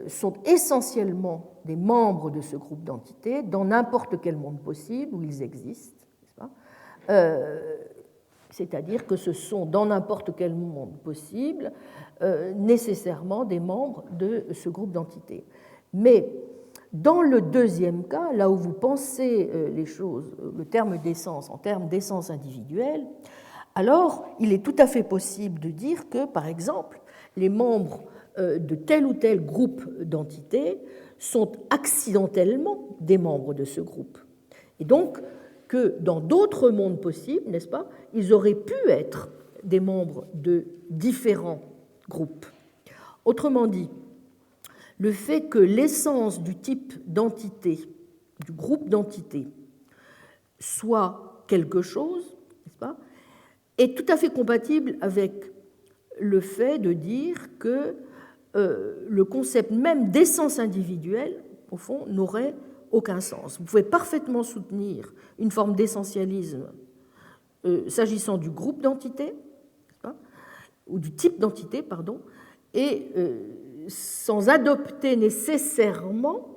sont essentiellement des membres de ce groupe d'entités dans n'importe quel monde possible où ils existent, n'est-ce pas ? C'est-à-dire que ce sont dans n'importe quel monde possible nécessairement des membres de ce groupe d'entités. Mais dans le deuxième cas, là où vous pensez les choses, le terme d'essence en termes d'essence individuelle, alors il est tout à fait possible de dire que, par exemple, les membres de tel ou tel groupe d'entités sont accidentellement des membres de ce groupe. Et donc, que dans d'autres mondes possibles, n'est-ce pas, ils auraient pu être des membres de différents groupes. Autrement dit, le fait que l'essence du type d'entité, du groupe d'entités, soit quelque chose, n'est-ce pas, est tout à fait compatible avec le fait de dire que le concept même d'essence individuelle, au fond, n'aurait aucun sens. Vous pouvez parfaitement soutenir une forme d'essentialisme s'agissant du groupe d'entités, ou du type d'entité, pardon, et sans adopter nécessairement,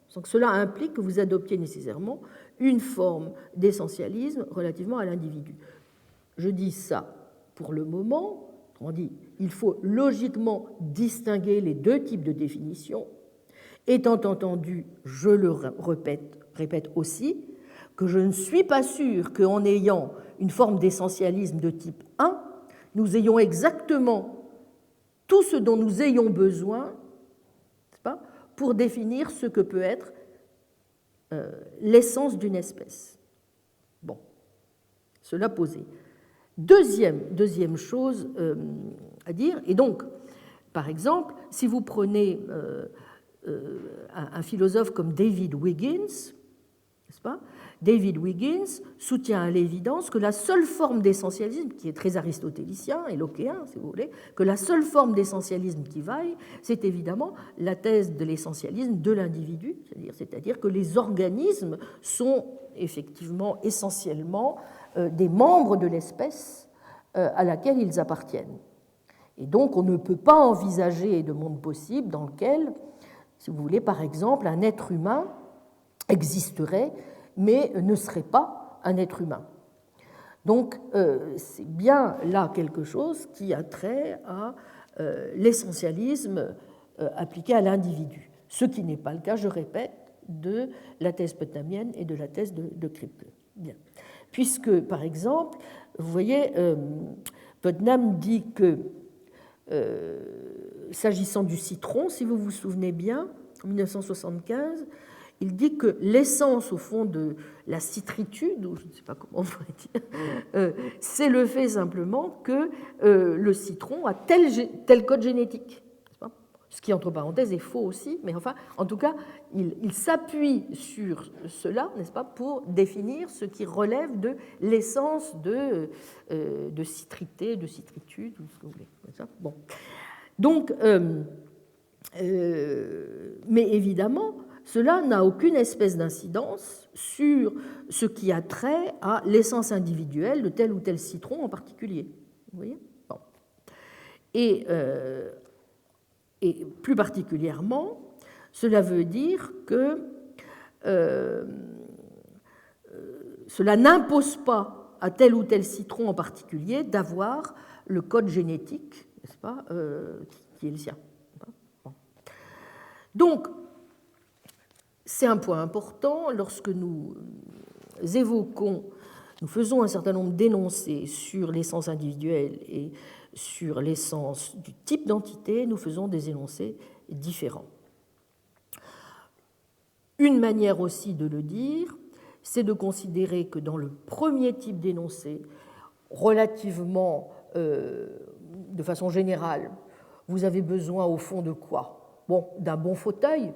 sans que cela implique que vous adoptiez nécessairement une forme d'essentialisme relativement à l'individu. Je dis ça pour le moment, on dit il faut logiquement distinguer les deux types de définitions, Étant entendu, je le répète aussi, que je ne suis pas sûr qu'en ayant une forme d'essentialisme de type 1, nous ayons exactement tout ce dont nous ayons besoin, n'est-ce pas, pour définir ce que peut être l'essence d'une espèce. Bon, cela posé. Deuxième chose à dire, et donc, par exemple, si vous prenez un philosophe comme David Wiggins, n'est-ce pas ? David Wiggins soutient à l'évidence que la seule forme d'essentialisme, qui est très aristotélicien et lockéen, si vous voulez, que la seule forme d'essentialisme qui vaille, c'est évidemment la thèse de l'essentialisme de l'individu, c'est-à-dire que les organismes sont effectivement essentiellement des membres de l'espèce à laquelle ils appartiennent. Et donc on ne peut pas envisager de monde possible dans lequel, si vous voulez, par exemple, un être humain existerait mais ne serait pas un être humain. Donc c'est bien là quelque chose qui a trait à l'essentialisme appliqué à l'individu, ce qui n'est pas le cas, je répète, de la thèse putnamienne et de la thèse de Kripke. Bien. Puisque, par exemple, vous voyez, Putnam dit que, s'agissant du citron, si vous vous souvenez bien, en 1975, il dit que l'essence, au fond, de la citritude, ou je ne sais pas comment on pourrait dire, c'est le fait simplement que le citron a tel code génétique. Ce qui, entre parenthèses, est faux aussi, mais enfin, en tout cas, il s'appuie sur cela, n'est-ce pas, pour définir ce qui relève de l'essence de citrité, de citritude, ou ce que vous voulez. Bon. Donc, mais évidemment, cela n'a aucune espèce d'incidence sur ce qui a trait à l'essence individuelle de tel ou tel citron en particulier. Vous voyez ? Bon. Et plus particulièrement, cela veut dire que cela n'impose pas à tel ou tel citron en particulier d'avoir le code génétique, n'est-ce pas, qui est le sien. Bon. Donc, c'est un point important lorsque nous faisons un certain nombre d'énoncés sur l'essence individuelle et sur l'essence du type d'entité, nous faisons des énoncés différents. Une manière aussi de le dire, c'est de considérer que dans le premier type d'énoncé, relativement, de façon générale, vous avez besoin au fond de quoi ? Bon, d'un bon fauteuil,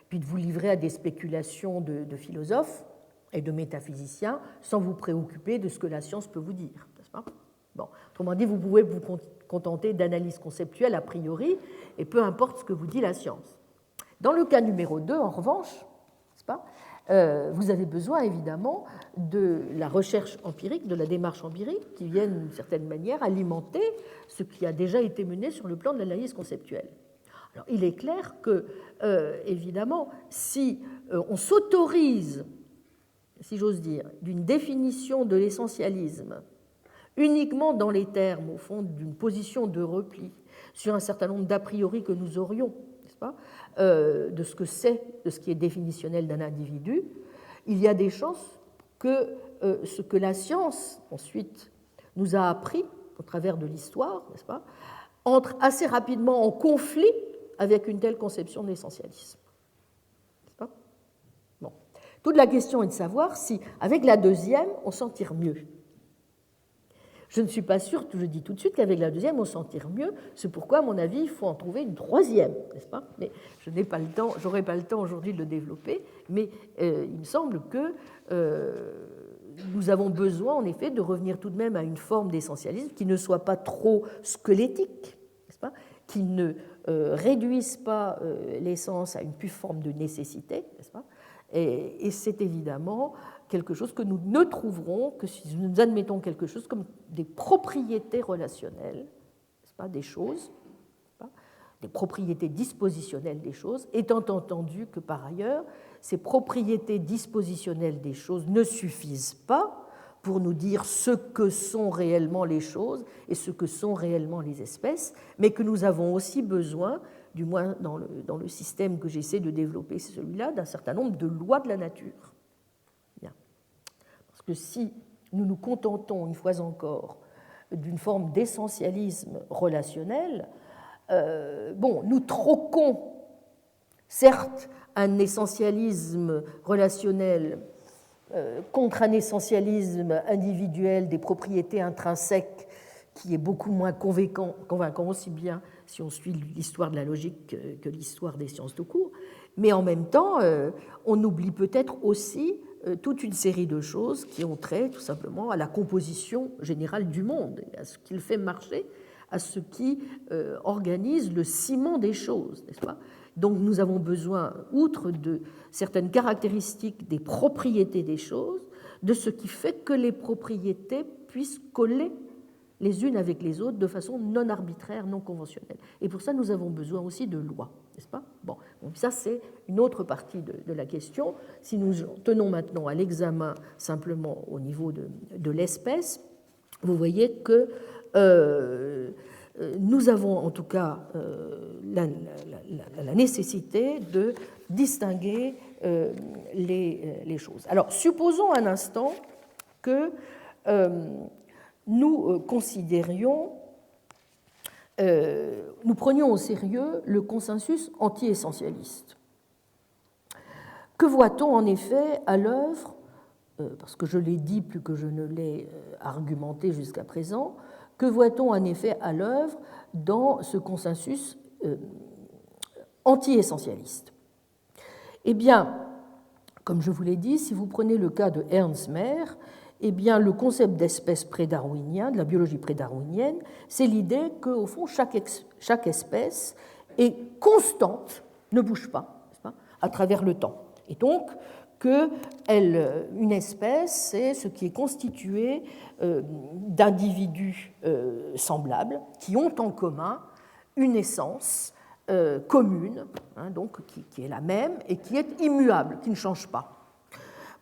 puis de vous livrer à des spéculations de philosophes et de métaphysiciens sans vous préoccuper de ce que la science peut vous dire, n'est-ce pas ? Bon. Autrement dit, vous pouvez vous contenter d'analyses conceptuelles a priori, et peu importe ce que vous dit la science. Dans le cas numéro 2, en revanche, n'est-ce pas, vous avez besoin évidemment de la recherche empirique, de la démarche empirique, qui viennent d'une certaine manière alimenter ce qui a déjà été mené sur le plan de l'analyse conceptuelle. Alors, il est clair que, évidemment, si on s'autorise, si j'ose dire, d'une définition de l'essentialisme uniquement dans les termes, au fond, d'une position de repli sur un certain nombre d'a priori que nous aurions, n'est-ce pas, de ce que c'est, de ce qui est définitionnel d'un individu, il y a des chances que ce que la science, ensuite, nous a appris au travers de l'histoire, n'est-ce pas, entre assez rapidement en conflit avec une telle conception de l'essentialisme. N'est-ce pas ? Bon. Toute la question est de savoir si, avec la deuxième, on s'en tire mieux. Je ne suis pas sûre, je dis tout de suite, qu'avec la deuxième, on s'en tire mieux. C'est pourquoi, à mon avis, il faut en trouver une troisième, n'est-ce pas ? Mais je n'ai pas le temps, j'aurai pas le temps aujourd'hui de le développer, mais il me semble que nous avons besoin, en effet, de revenir tout de même à une forme d'essentialisme qui ne soit pas trop squelettique, n'est-ce pas ? Qui ne réduise pas l'essence à une pure forme de nécessité, n'est-ce pas ? Et c'est évidemment quelque chose que nous ne trouverons que si nous admettons quelque chose comme des propriétés relationnelles, n'est-ce pas, des choses, n'est-ce pas, des propriétés dispositionnelles des choses, étant entendu que par ailleurs, ces propriétés dispositionnelles des choses ne suffisent pas pour nous dire ce que sont réellement les choses et ce que sont réellement les espèces, mais que nous avons aussi besoin du moins dans le système que j'essaie de développer, c'est celui-là, d'un certain nombre de lois de la nature. Bien. Parce que si nous nous contentons, une fois encore, d'une forme d'essentialisme relationnel, nous troquons, certes, un essentialisme relationnel contre un essentialisme individuel des propriétés intrinsèques qui est beaucoup moins convaincant aussi bien si on suit l'histoire de la logique que l'histoire des sciences tout court, mais en même temps, on oublie peut-être aussi toute une série de choses qui ont trait tout simplement à la composition générale du monde, à ce qu'il fait marcher, à ce qui organise le ciment des choses, n'est-ce pas ? Donc nous avons besoin, outre de certaines caractéristiques des propriétés des choses, de ce qui fait que les propriétés puissent coller les unes avec les autres de façon non arbitraire, non conventionnelle. Et pour ça, nous avons besoin aussi de lois, n'est-ce pas ? Bon, donc ça, c'est une autre partie de la question. Si nous tenons maintenant à l'examen simplement au niveau de l'espèce, vous voyez que nous avons en tout cas la nécessité de distinguer les choses. Alors, supposons un instant que nous considérions, nous prenions au sérieux le consensus anti-essentialiste. Que voit-on en effet à l'œuvre, parce que je l'ai dit plus que je ne l'ai argumenté jusqu'à présent, que voit-on en effet à l'œuvre dans ce consensus anti-essentialiste ? Eh bien, comme je vous l'ai dit, si vous prenez le cas de Ernst Mayr, eh bien, le concept d'espèce pré-darwinien, de la biologie pré-darwinienne, c'est l'idée qu'au fond, chaque espèce est constante, ne bouge pas, à travers le temps. Et donc, qu'une espèce, c'est ce qui est constitué d'individus semblables qui ont en commun une essence commune, donc qui est la même et qui est immuable, qui ne change pas.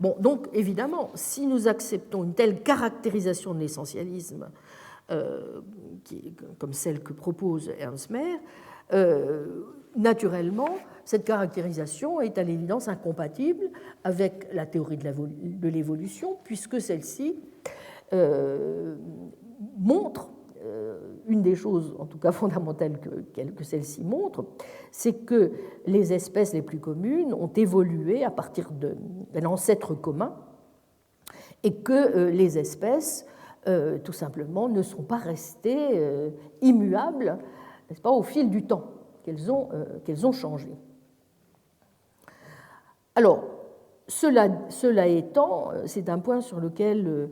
Bon, donc évidemment, si nous acceptons une telle caractérisation de l'essentialisme comme celle que propose Ernst Mayr, naturellement, cette caractérisation est à l'évidence incompatible avec la théorie de l'évolution, puisque celle-ci montre, une des choses en tout cas fondamentales que celle-ci montre, c'est que les espèces les plus communes ont évolué à partir d'un ancêtre commun et que les espèces, tout simplement, ne sont pas restées immuables, n'est-ce pas, au fil du temps, qu'elles ont changé. Alors, cela étant, c'est un point sur lequel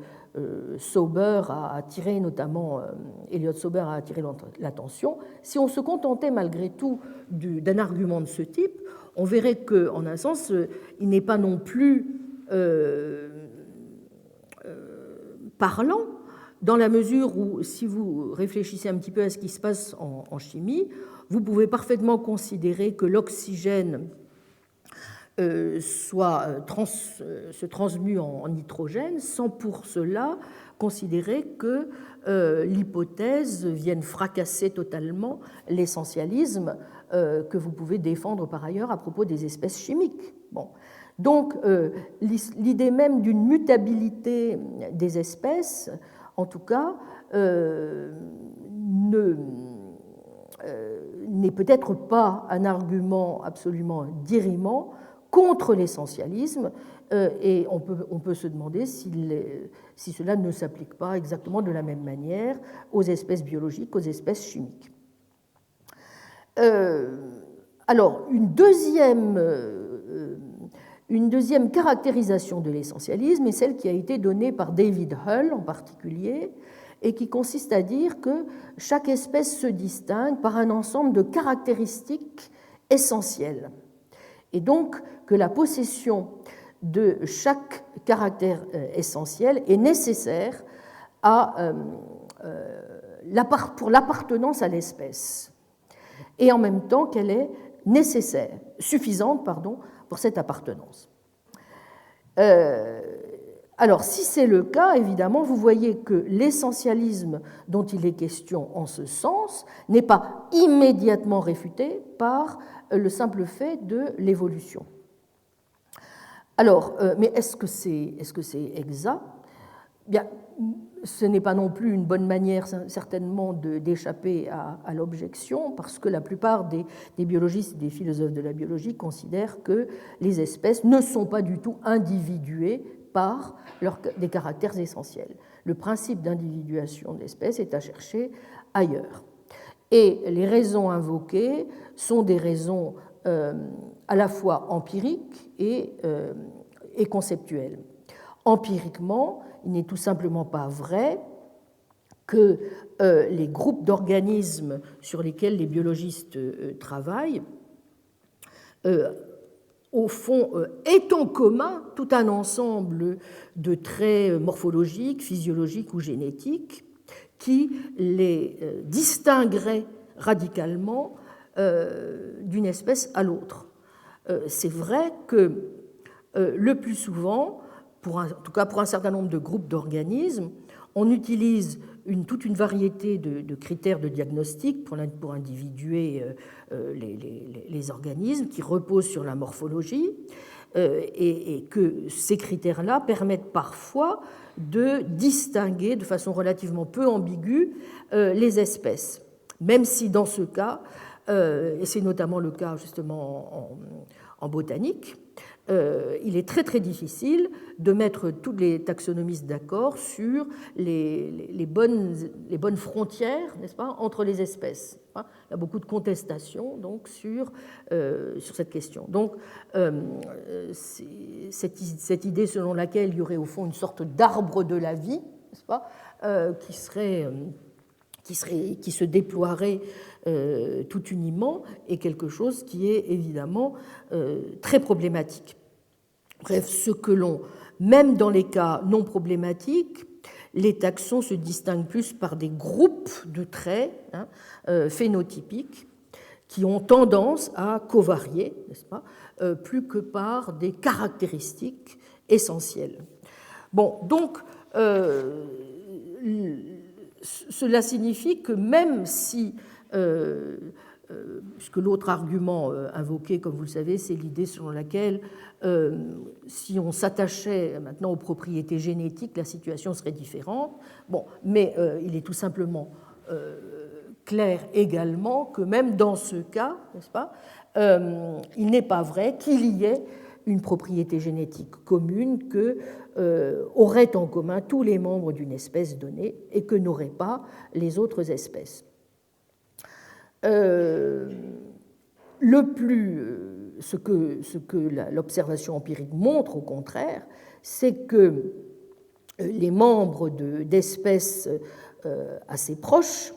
Sauber a attiré, notamment Elliot Sauber a attiré l'attention. Si on se contentait malgré tout d'un argument de ce type, on verrait qu'en un sens, il n'est pas non plus parlant, dans la mesure où, si vous réfléchissez un petit peu à ce qui se passe en chimie, vous pouvez parfaitement considérer que l'oxygène se transmue en nitrogène, sans pour cela considérer que l'hypothèse vienne fracasser totalement l'essentialisme que vous pouvez défendre par ailleurs à propos des espèces chimiques. Bon. Donc, l'idée même d'une mutabilité des espèces, en tout cas, n'est peut-être pas un argument absolument dirimant contre l'essentialisme, et on peut se demander si cela ne s'applique pas exactement de la même manière aux espèces biologiques, aux espèces chimiques. Alors, une deuxième caractérisation de l'essentialisme est celle qui a été donnée par David Hull en particulier, et qui consiste à dire que chaque espèce se distingue par un ensemble de caractéristiques essentielles. Et donc que la possession de chaque caractère essentiel est nécessaire pour l'appartenance à l'espèce, et en même temps qu'elle est suffisante pour cette appartenance. Alors, si c'est le cas, évidemment, vous voyez que l'essentialisme dont il est question en ce sens n'est pas immédiatement réfuté par le simple fait de l'évolution. Alors, mais est-ce que c'est exact? Bien, ce n'est pas non plus une bonne manière, certainement, d'échapper à l'objection, parce que la plupart des biologistes et des philosophes de la biologie considèrent que les espèces ne sont pas du tout individuées par des caractères essentiels. Le principe d'individuation de l'espèce est à chercher ailleurs. Et les raisons invoquées sont des raisons à la fois empiriques et conceptuelles. Empiriquement, il n'est tout simplement pas vrai que les groupes d'organismes sur lesquels les biologistes travaillent, au fond, aient en commun tout un ensemble de traits morphologiques, physiologiques ou génétiques qui les distingueraient radicalement d'une espèce à l'autre. C'est vrai que le plus souvent, en tout cas pour un certain nombre de groupes d'organismes, on utilise toute une variété de critères de diagnostic pour individuer les organismes qui reposent sur la morphologie et que ces critères-là permettent parfois de distinguer de façon relativement peu ambiguë les espèces, même si dans ce cas, et c'est notamment le cas justement en botanique, il est très très difficile de mettre tous les taxonomistes d'accord sur les bonnes frontières, n'est-ce pas, entre les espèces. Il y a beaucoup de contestations donc sur cette question. Donc cette idée selon laquelle il y aurait au fond une sorte d'arbre de la vie, n'est-ce pas, qui se déploierait tout uniment est quelque chose qui est évidemment très problématique. Bref, même dans les cas non problématiques, les taxons se distinguent plus par des groupes de traits phénotypiques qui ont tendance à covarier, n'est-ce pas, plus que par des caractéristiques essentielles. Bon, donc cela signifie que même si, puisque l'autre argument invoqué, comme vous le savez, c'est l'idée selon laquelle si on s'attachait maintenant aux propriétés génétiques, la situation serait différente. Bon, mais il est tout simplement clair également que même dans ce cas, n'est-ce pas, il n'est pas vrai qu'il y ait une propriété génétique commune que auraient en commun tous les membres d'une espèce donnée et que n'auraient pas les autres espèces. Ce que l'observation empirique montre, au contraire, c'est que les membres d'espèces assez proches,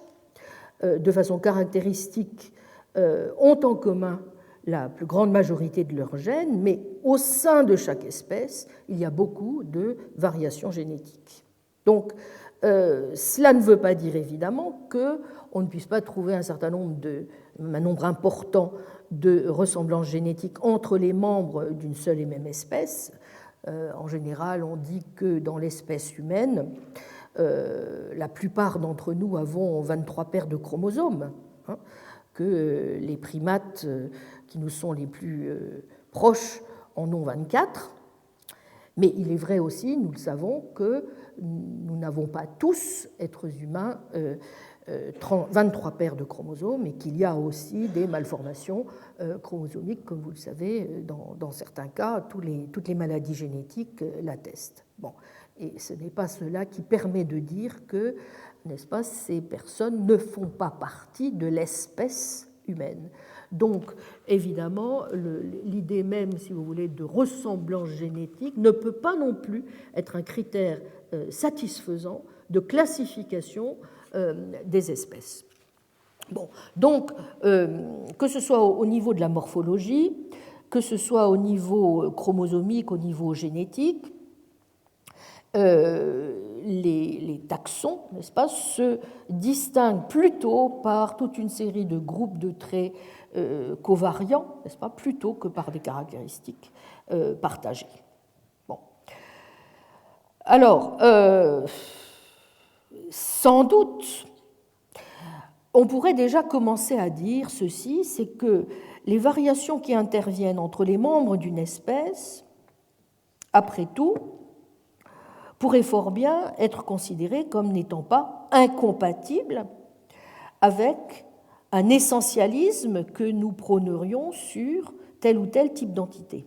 de façon caractéristique, ont en commun la plus grande majorité de leurs gènes, mais au sein de chaque espèce, il y a beaucoup de variations génétiques. Donc, cela ne veut pas dire évidemment qu'on ne puisse pas trouver un nombre important de ressemblances génétiques entre les membres d'une seule et même espèce. En général, on dit que dans l'espèce humaine, la plupart d'entre nous avons 23 paires de chromosomes, que les primates qui nous sont les plus proches en ont 24. Mais il est vrai aussi, nous le savons, que nous n'avons pas tous, êtres humains, 23 paires de chromosomes et qu'il y a aussi des malformations chromosomiques, comme vous le savez, dans certains cas, toutes les maladies génétiques l'attestent. Bon. Et ce n'est pas cela qui permet de dire que, n'est-ce pas, ces personnes ne font pas partie de l'espèce humaine. Donc, évidemment, l'idée même, si vous voulez, de ressemblance génétique ne peut pas non plus être un critère satisfaisant de classification des espèces. Bon, donc, que ce soit au niveau de la morphologie, que ce soit au niveau chromosomique, au niveau génétique, les taxons, n'est-ce pas, se distinguent plutôt par toute une série de groupes de traits covariants, n'est-ce pas, plutôt que par des caractéristiques partagées. Bon. Alors, sans doute, on pourrait déjà commencer à dire ceci, c'est que les variations qui interviennent entre les membres d'une espèce, après tout, pourraient fort bien être considérées comme n'étant pas incompatibles avec un essentialisme que nous prônerions sur tel ou tel type d'entité.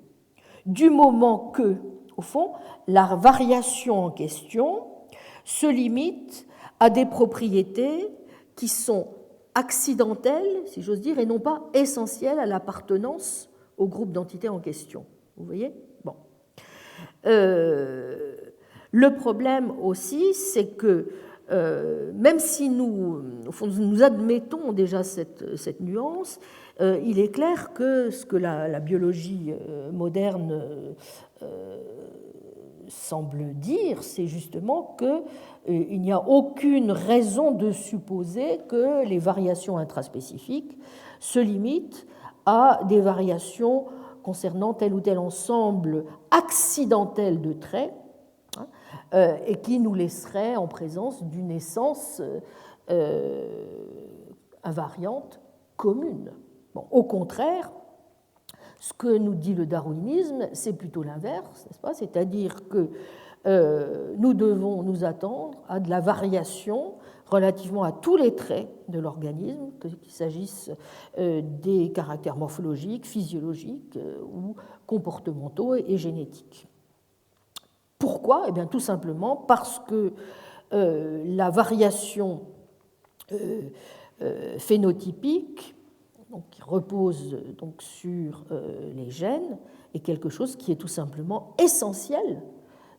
Du moment que, au fond, la variation en question se limite à des propriétés qui sont accidentelles, si j'ose dire, et non pas essentielles à l'appartenance au groupe d'entités en question. Vous voyez ? Bon. Le problème aussi, c'est que même si nous, au fond, nous admettons déjà cette nuance, il est clair que ce que la biologie moderne semble dire, c'est justement qu'il n'y a aucune raison de supposer que les variations intraspécifiques se limitent à des variations concernant tel ou tel ensemble accidentel de traits, et qui nous laisserait en présence d'une essence invariante commune. Bon, au contraire, ce que nous dit le darwinisme, c'est plutôt l'inverse, n'est-ce pas ? C'est-à-dire que nous devons nous attendre à de la variation relativement à tous les traits de l'organisme, qu'il s'agisse des caractères morphologiques, physiologiques ou comportementaux et génétiques. Pourquoi ? Eh bien, tout simplement parce que la variation phénotypique, donc, qui repose donc, sur les gènes, est quelque chose qui est tout simplement essentiel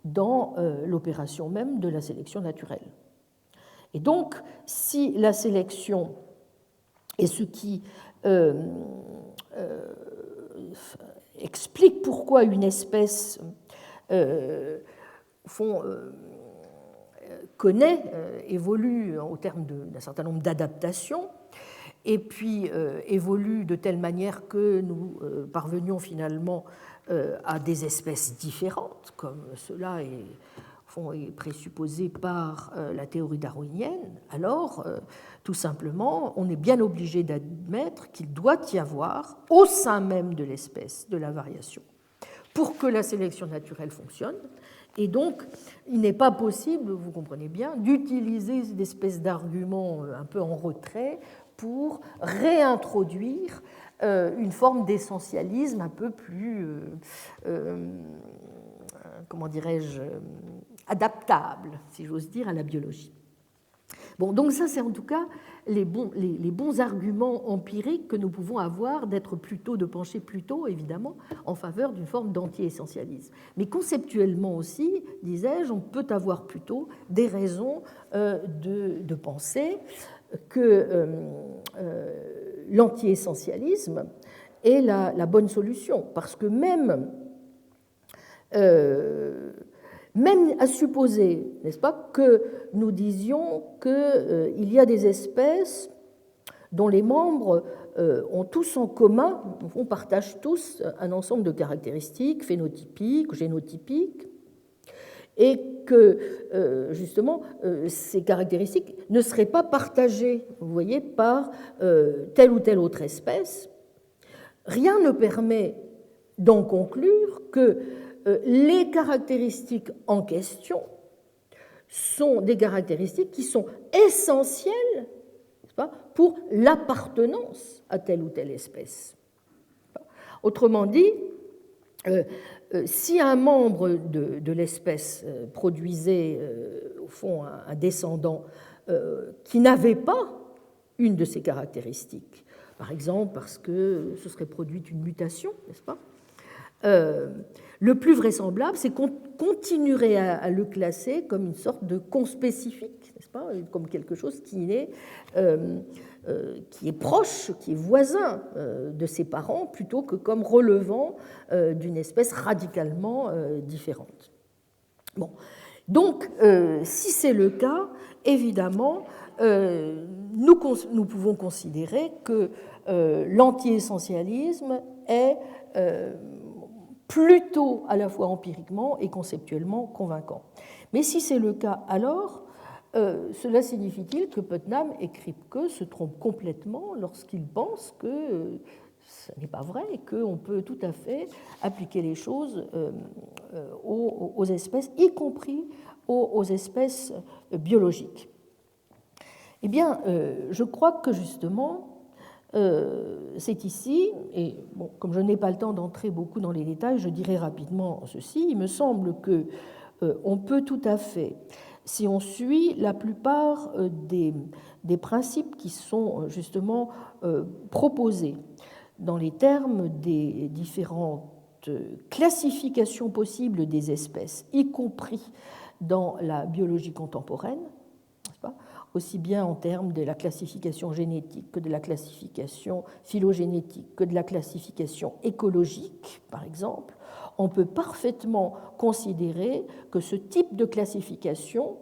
dans l'opération même de la sélection naturelle. Et donc, si la sélection est ce qui explique pourquoi une espèce connaît, évolue au terme d'un certain nombre d'adaptations, et puis évolue de telle manière que nous parvenions finalement à des espèces différentes, comme cela est présupposé par la théorie darwinienne, alors tout simplement on est bien obligé d'admettre qu'il doit y avoir au sein même de l'espèce de la variation pour que la sélection naturelle fonctionne. Et donc, il n'est pas possible, vous comprenez bien, d'utiliser cette espèce d'argument un peu en retrait pour réintroduire une forme d'essentialisme un peu plus, comment dirais-je, adaptable, si j'ose dire, à la biologie. Bon, donc ça, c'est en tout cas les bons arguments empiriques que nous pouvons avoir de pencher plutôt, évidemment, en faveur d'une forme d'anti-essentialisme. Mais conceptuellement aussi, disais-je, on peut avoir plutôt des raisons de penser que l'anti-essentialisme est la bonne solution, parce que même à supposer, n'est-ce pas, que nous disions qu'il y a des espèces dont les membres ont tous en commun, on partage tous un ensemble de caractéristiques phénotypiques, génotypiques, et que justement ces caractéristiques ne seraient pas partagées, vous voyez, par telle ou telle autre espèce, rien ne permet d'en conclure que les caractéristiques en question sont des caractéristiques qui sont essentielles, n'est-ce pas, pour l'appartenance à telle ou telle espèce. Autrement dit, si un membre de l'espèce produisait au fond un descendant qui n'avait pas une de ces caractéristiques, par exemple parce que ce serait produite une mutation, n'est-ce pas, le plus vraisemblable, c'est qu'on continuerait à le classer comme une sorte de conspécifique, n'est-ce pas, comme quelque chose qui est proche, qui est voisin de ses parents, plutôt que comme relevant d'une espèce radicalement différente. Bon. Donc, si c'est le cas, évidemment, nous pouvons considérer que l'anti-essentialisme est plutôt à la fois empiriquement et conceptuellement convaincant. Mais si c'est le cas, alors, cela signifie-t-il que Putnam et Kripke se trompent complètement lorsqu'ils pensent que ce n'est pas vrai et qu'on peut tout à fait appliquer les choses aux espèces, y compris aux espèces biologiques? Eh bien, je crois que justement, c'est ici, et bon, comme je n'ai pas le temps d'entrer beaucoup dans les détails, je dirai rapidement ceci. Il me semble que on peut tout à fait, si on suit la plupart des principes qui sont justement proposés dans les termes des différentes classifications possibles des espèces, y compris dans la biologie contemporaine, n'est-ce pas, aussi bien en termes de la classification génétique que de la classification phylogénétique, que de la classification écologique, par exemple, on peut parfaitement considérer que ce type de classification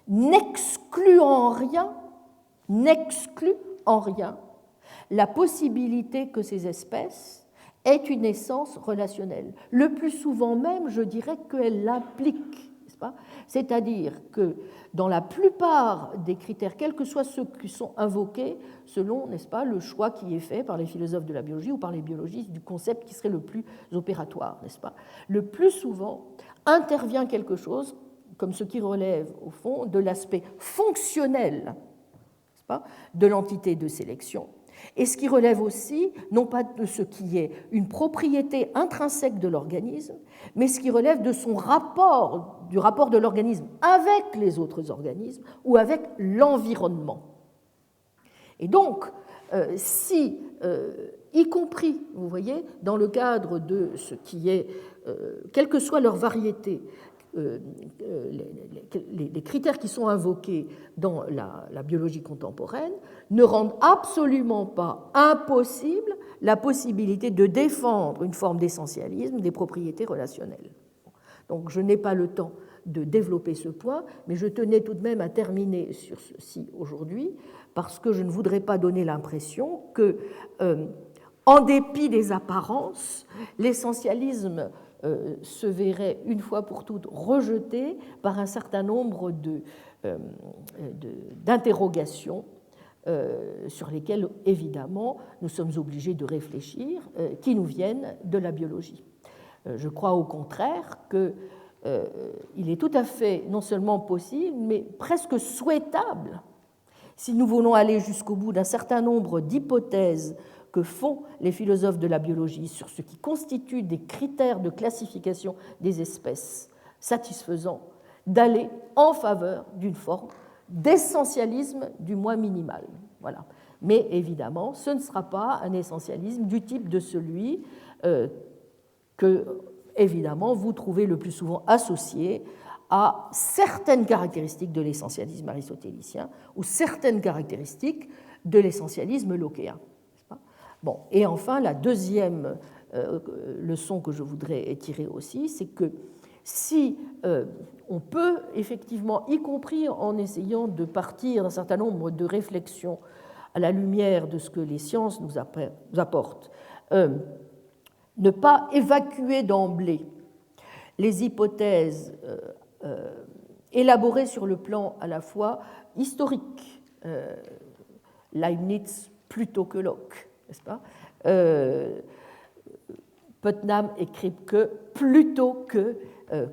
n'exclut en rien la possibilité que ces espèces aient une essence relationnelle. Le plus souvent même, je dirais qu'elle l'implique. C'est-à-dire que dans la plupart des critères, quels que soient ceux qui sont invoqués, selon, n'est-ce pas, le choix qui est fait par les philosophes de la biologie ou par les biologistes du concept qui serait le plus opératoire, n'est-ce pas, le plus souvent intervient quelque chose comme ce qui relève au fond de l'aspect fonctionnel, n'est-ce pas, de l'entité de sélection, et ce qui relève aussi, non pas de ce qui est une propriété intrinsèque de l'organisme, mais ce qui relève de son rapport, du rapport de l'organisme avec les autres organismes ou avec l'environnement. Et donc, si, y compris, vous voyez, dans le cadre de ce qui est, quelle que soit leur variété, les critères qui sont invoqués dans la biologie contemporaine ne rendent absolument pas impossible la possibilité de défendre une forme d'essentialisme des propriétés relationnelles. Donc je n'ai pas le temps de développer ce point, mais je tenais tout de même à terminer sur ceci aujourd'hui, parce que je ne voudrais pas donner l'impression que, en dépit des apparences, l'essentialisme se verrait une fois pour toutes rejeté par un certain nombre d'interrogations sur lesquelles, évidemment, nous sommes obligés de réfléchir, qui nous viennent de la biologie. Je crois au contraire qu'il est tout à fait non seulement possible, mais presque souhaitable, si nous voulons aller jusqu'au bout d'un certain nombre d'hypothèses que font les philosophes de la biologie sur ce qui constitue des critères de classification des espèces satisfaisants, d'aller en faveur d'une forme d'essentialisme du moins minimal. Voilà. Mais évidemment, ce ne sera pas un essentialisme du type de celui que, évidemment, vous trouvez le plus souvent associé à certaines caractéristiques de l'essentialisme aristotélicien ou certaines caractéristiques de l'essentialisme lockéen. Bon, et enfin, la deuxième leçon que je voudrais tirer aussi, c'est que si on peut effectivement, y compris en essayant de partir d'un certain nombre de réflexions à la lumière de ce que les sciences nous apportent, ne pas évacuer d'emblée les hypothèses élaborées sur le plan à la fois historique, Leibniz plutôt que Locke, n'est-ce pas, Putnam et Kripke plutôt que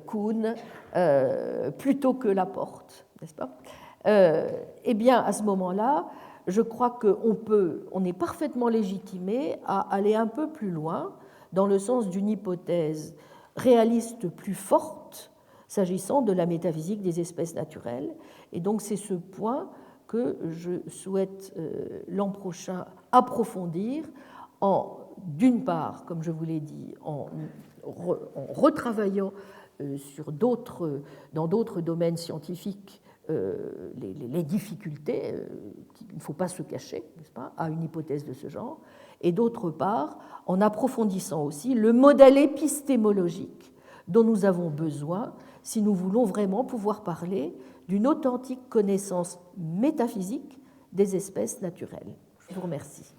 Kuhn, plutôt que Laporte, n'est-ce pas? Eh bien, à ce moment-là, je crois qu'on est parfaitement légitimé à aller un peu plus loin dans le sens d'une hypothèse réaliste plus forte s'agissant de la métaphysique des espèces naturelles. Et donc, c'est ce point que je souhaite l'an prochain approfondir d'une part, comme je vous l'ai dit, en retravaillant dans d'autres domaines scientifiques les difficultés, il ne faut pas se cacher, n'est-ce pas, à une hypothèse de ce genre, et d'autre part, en approfondissant aussi le modèle épistémologique dont nous avons besoin si nous voulons vraiment pouvoir parler d'une authentique connaissance métaphysique des espèces naturelles. Je vous remercie.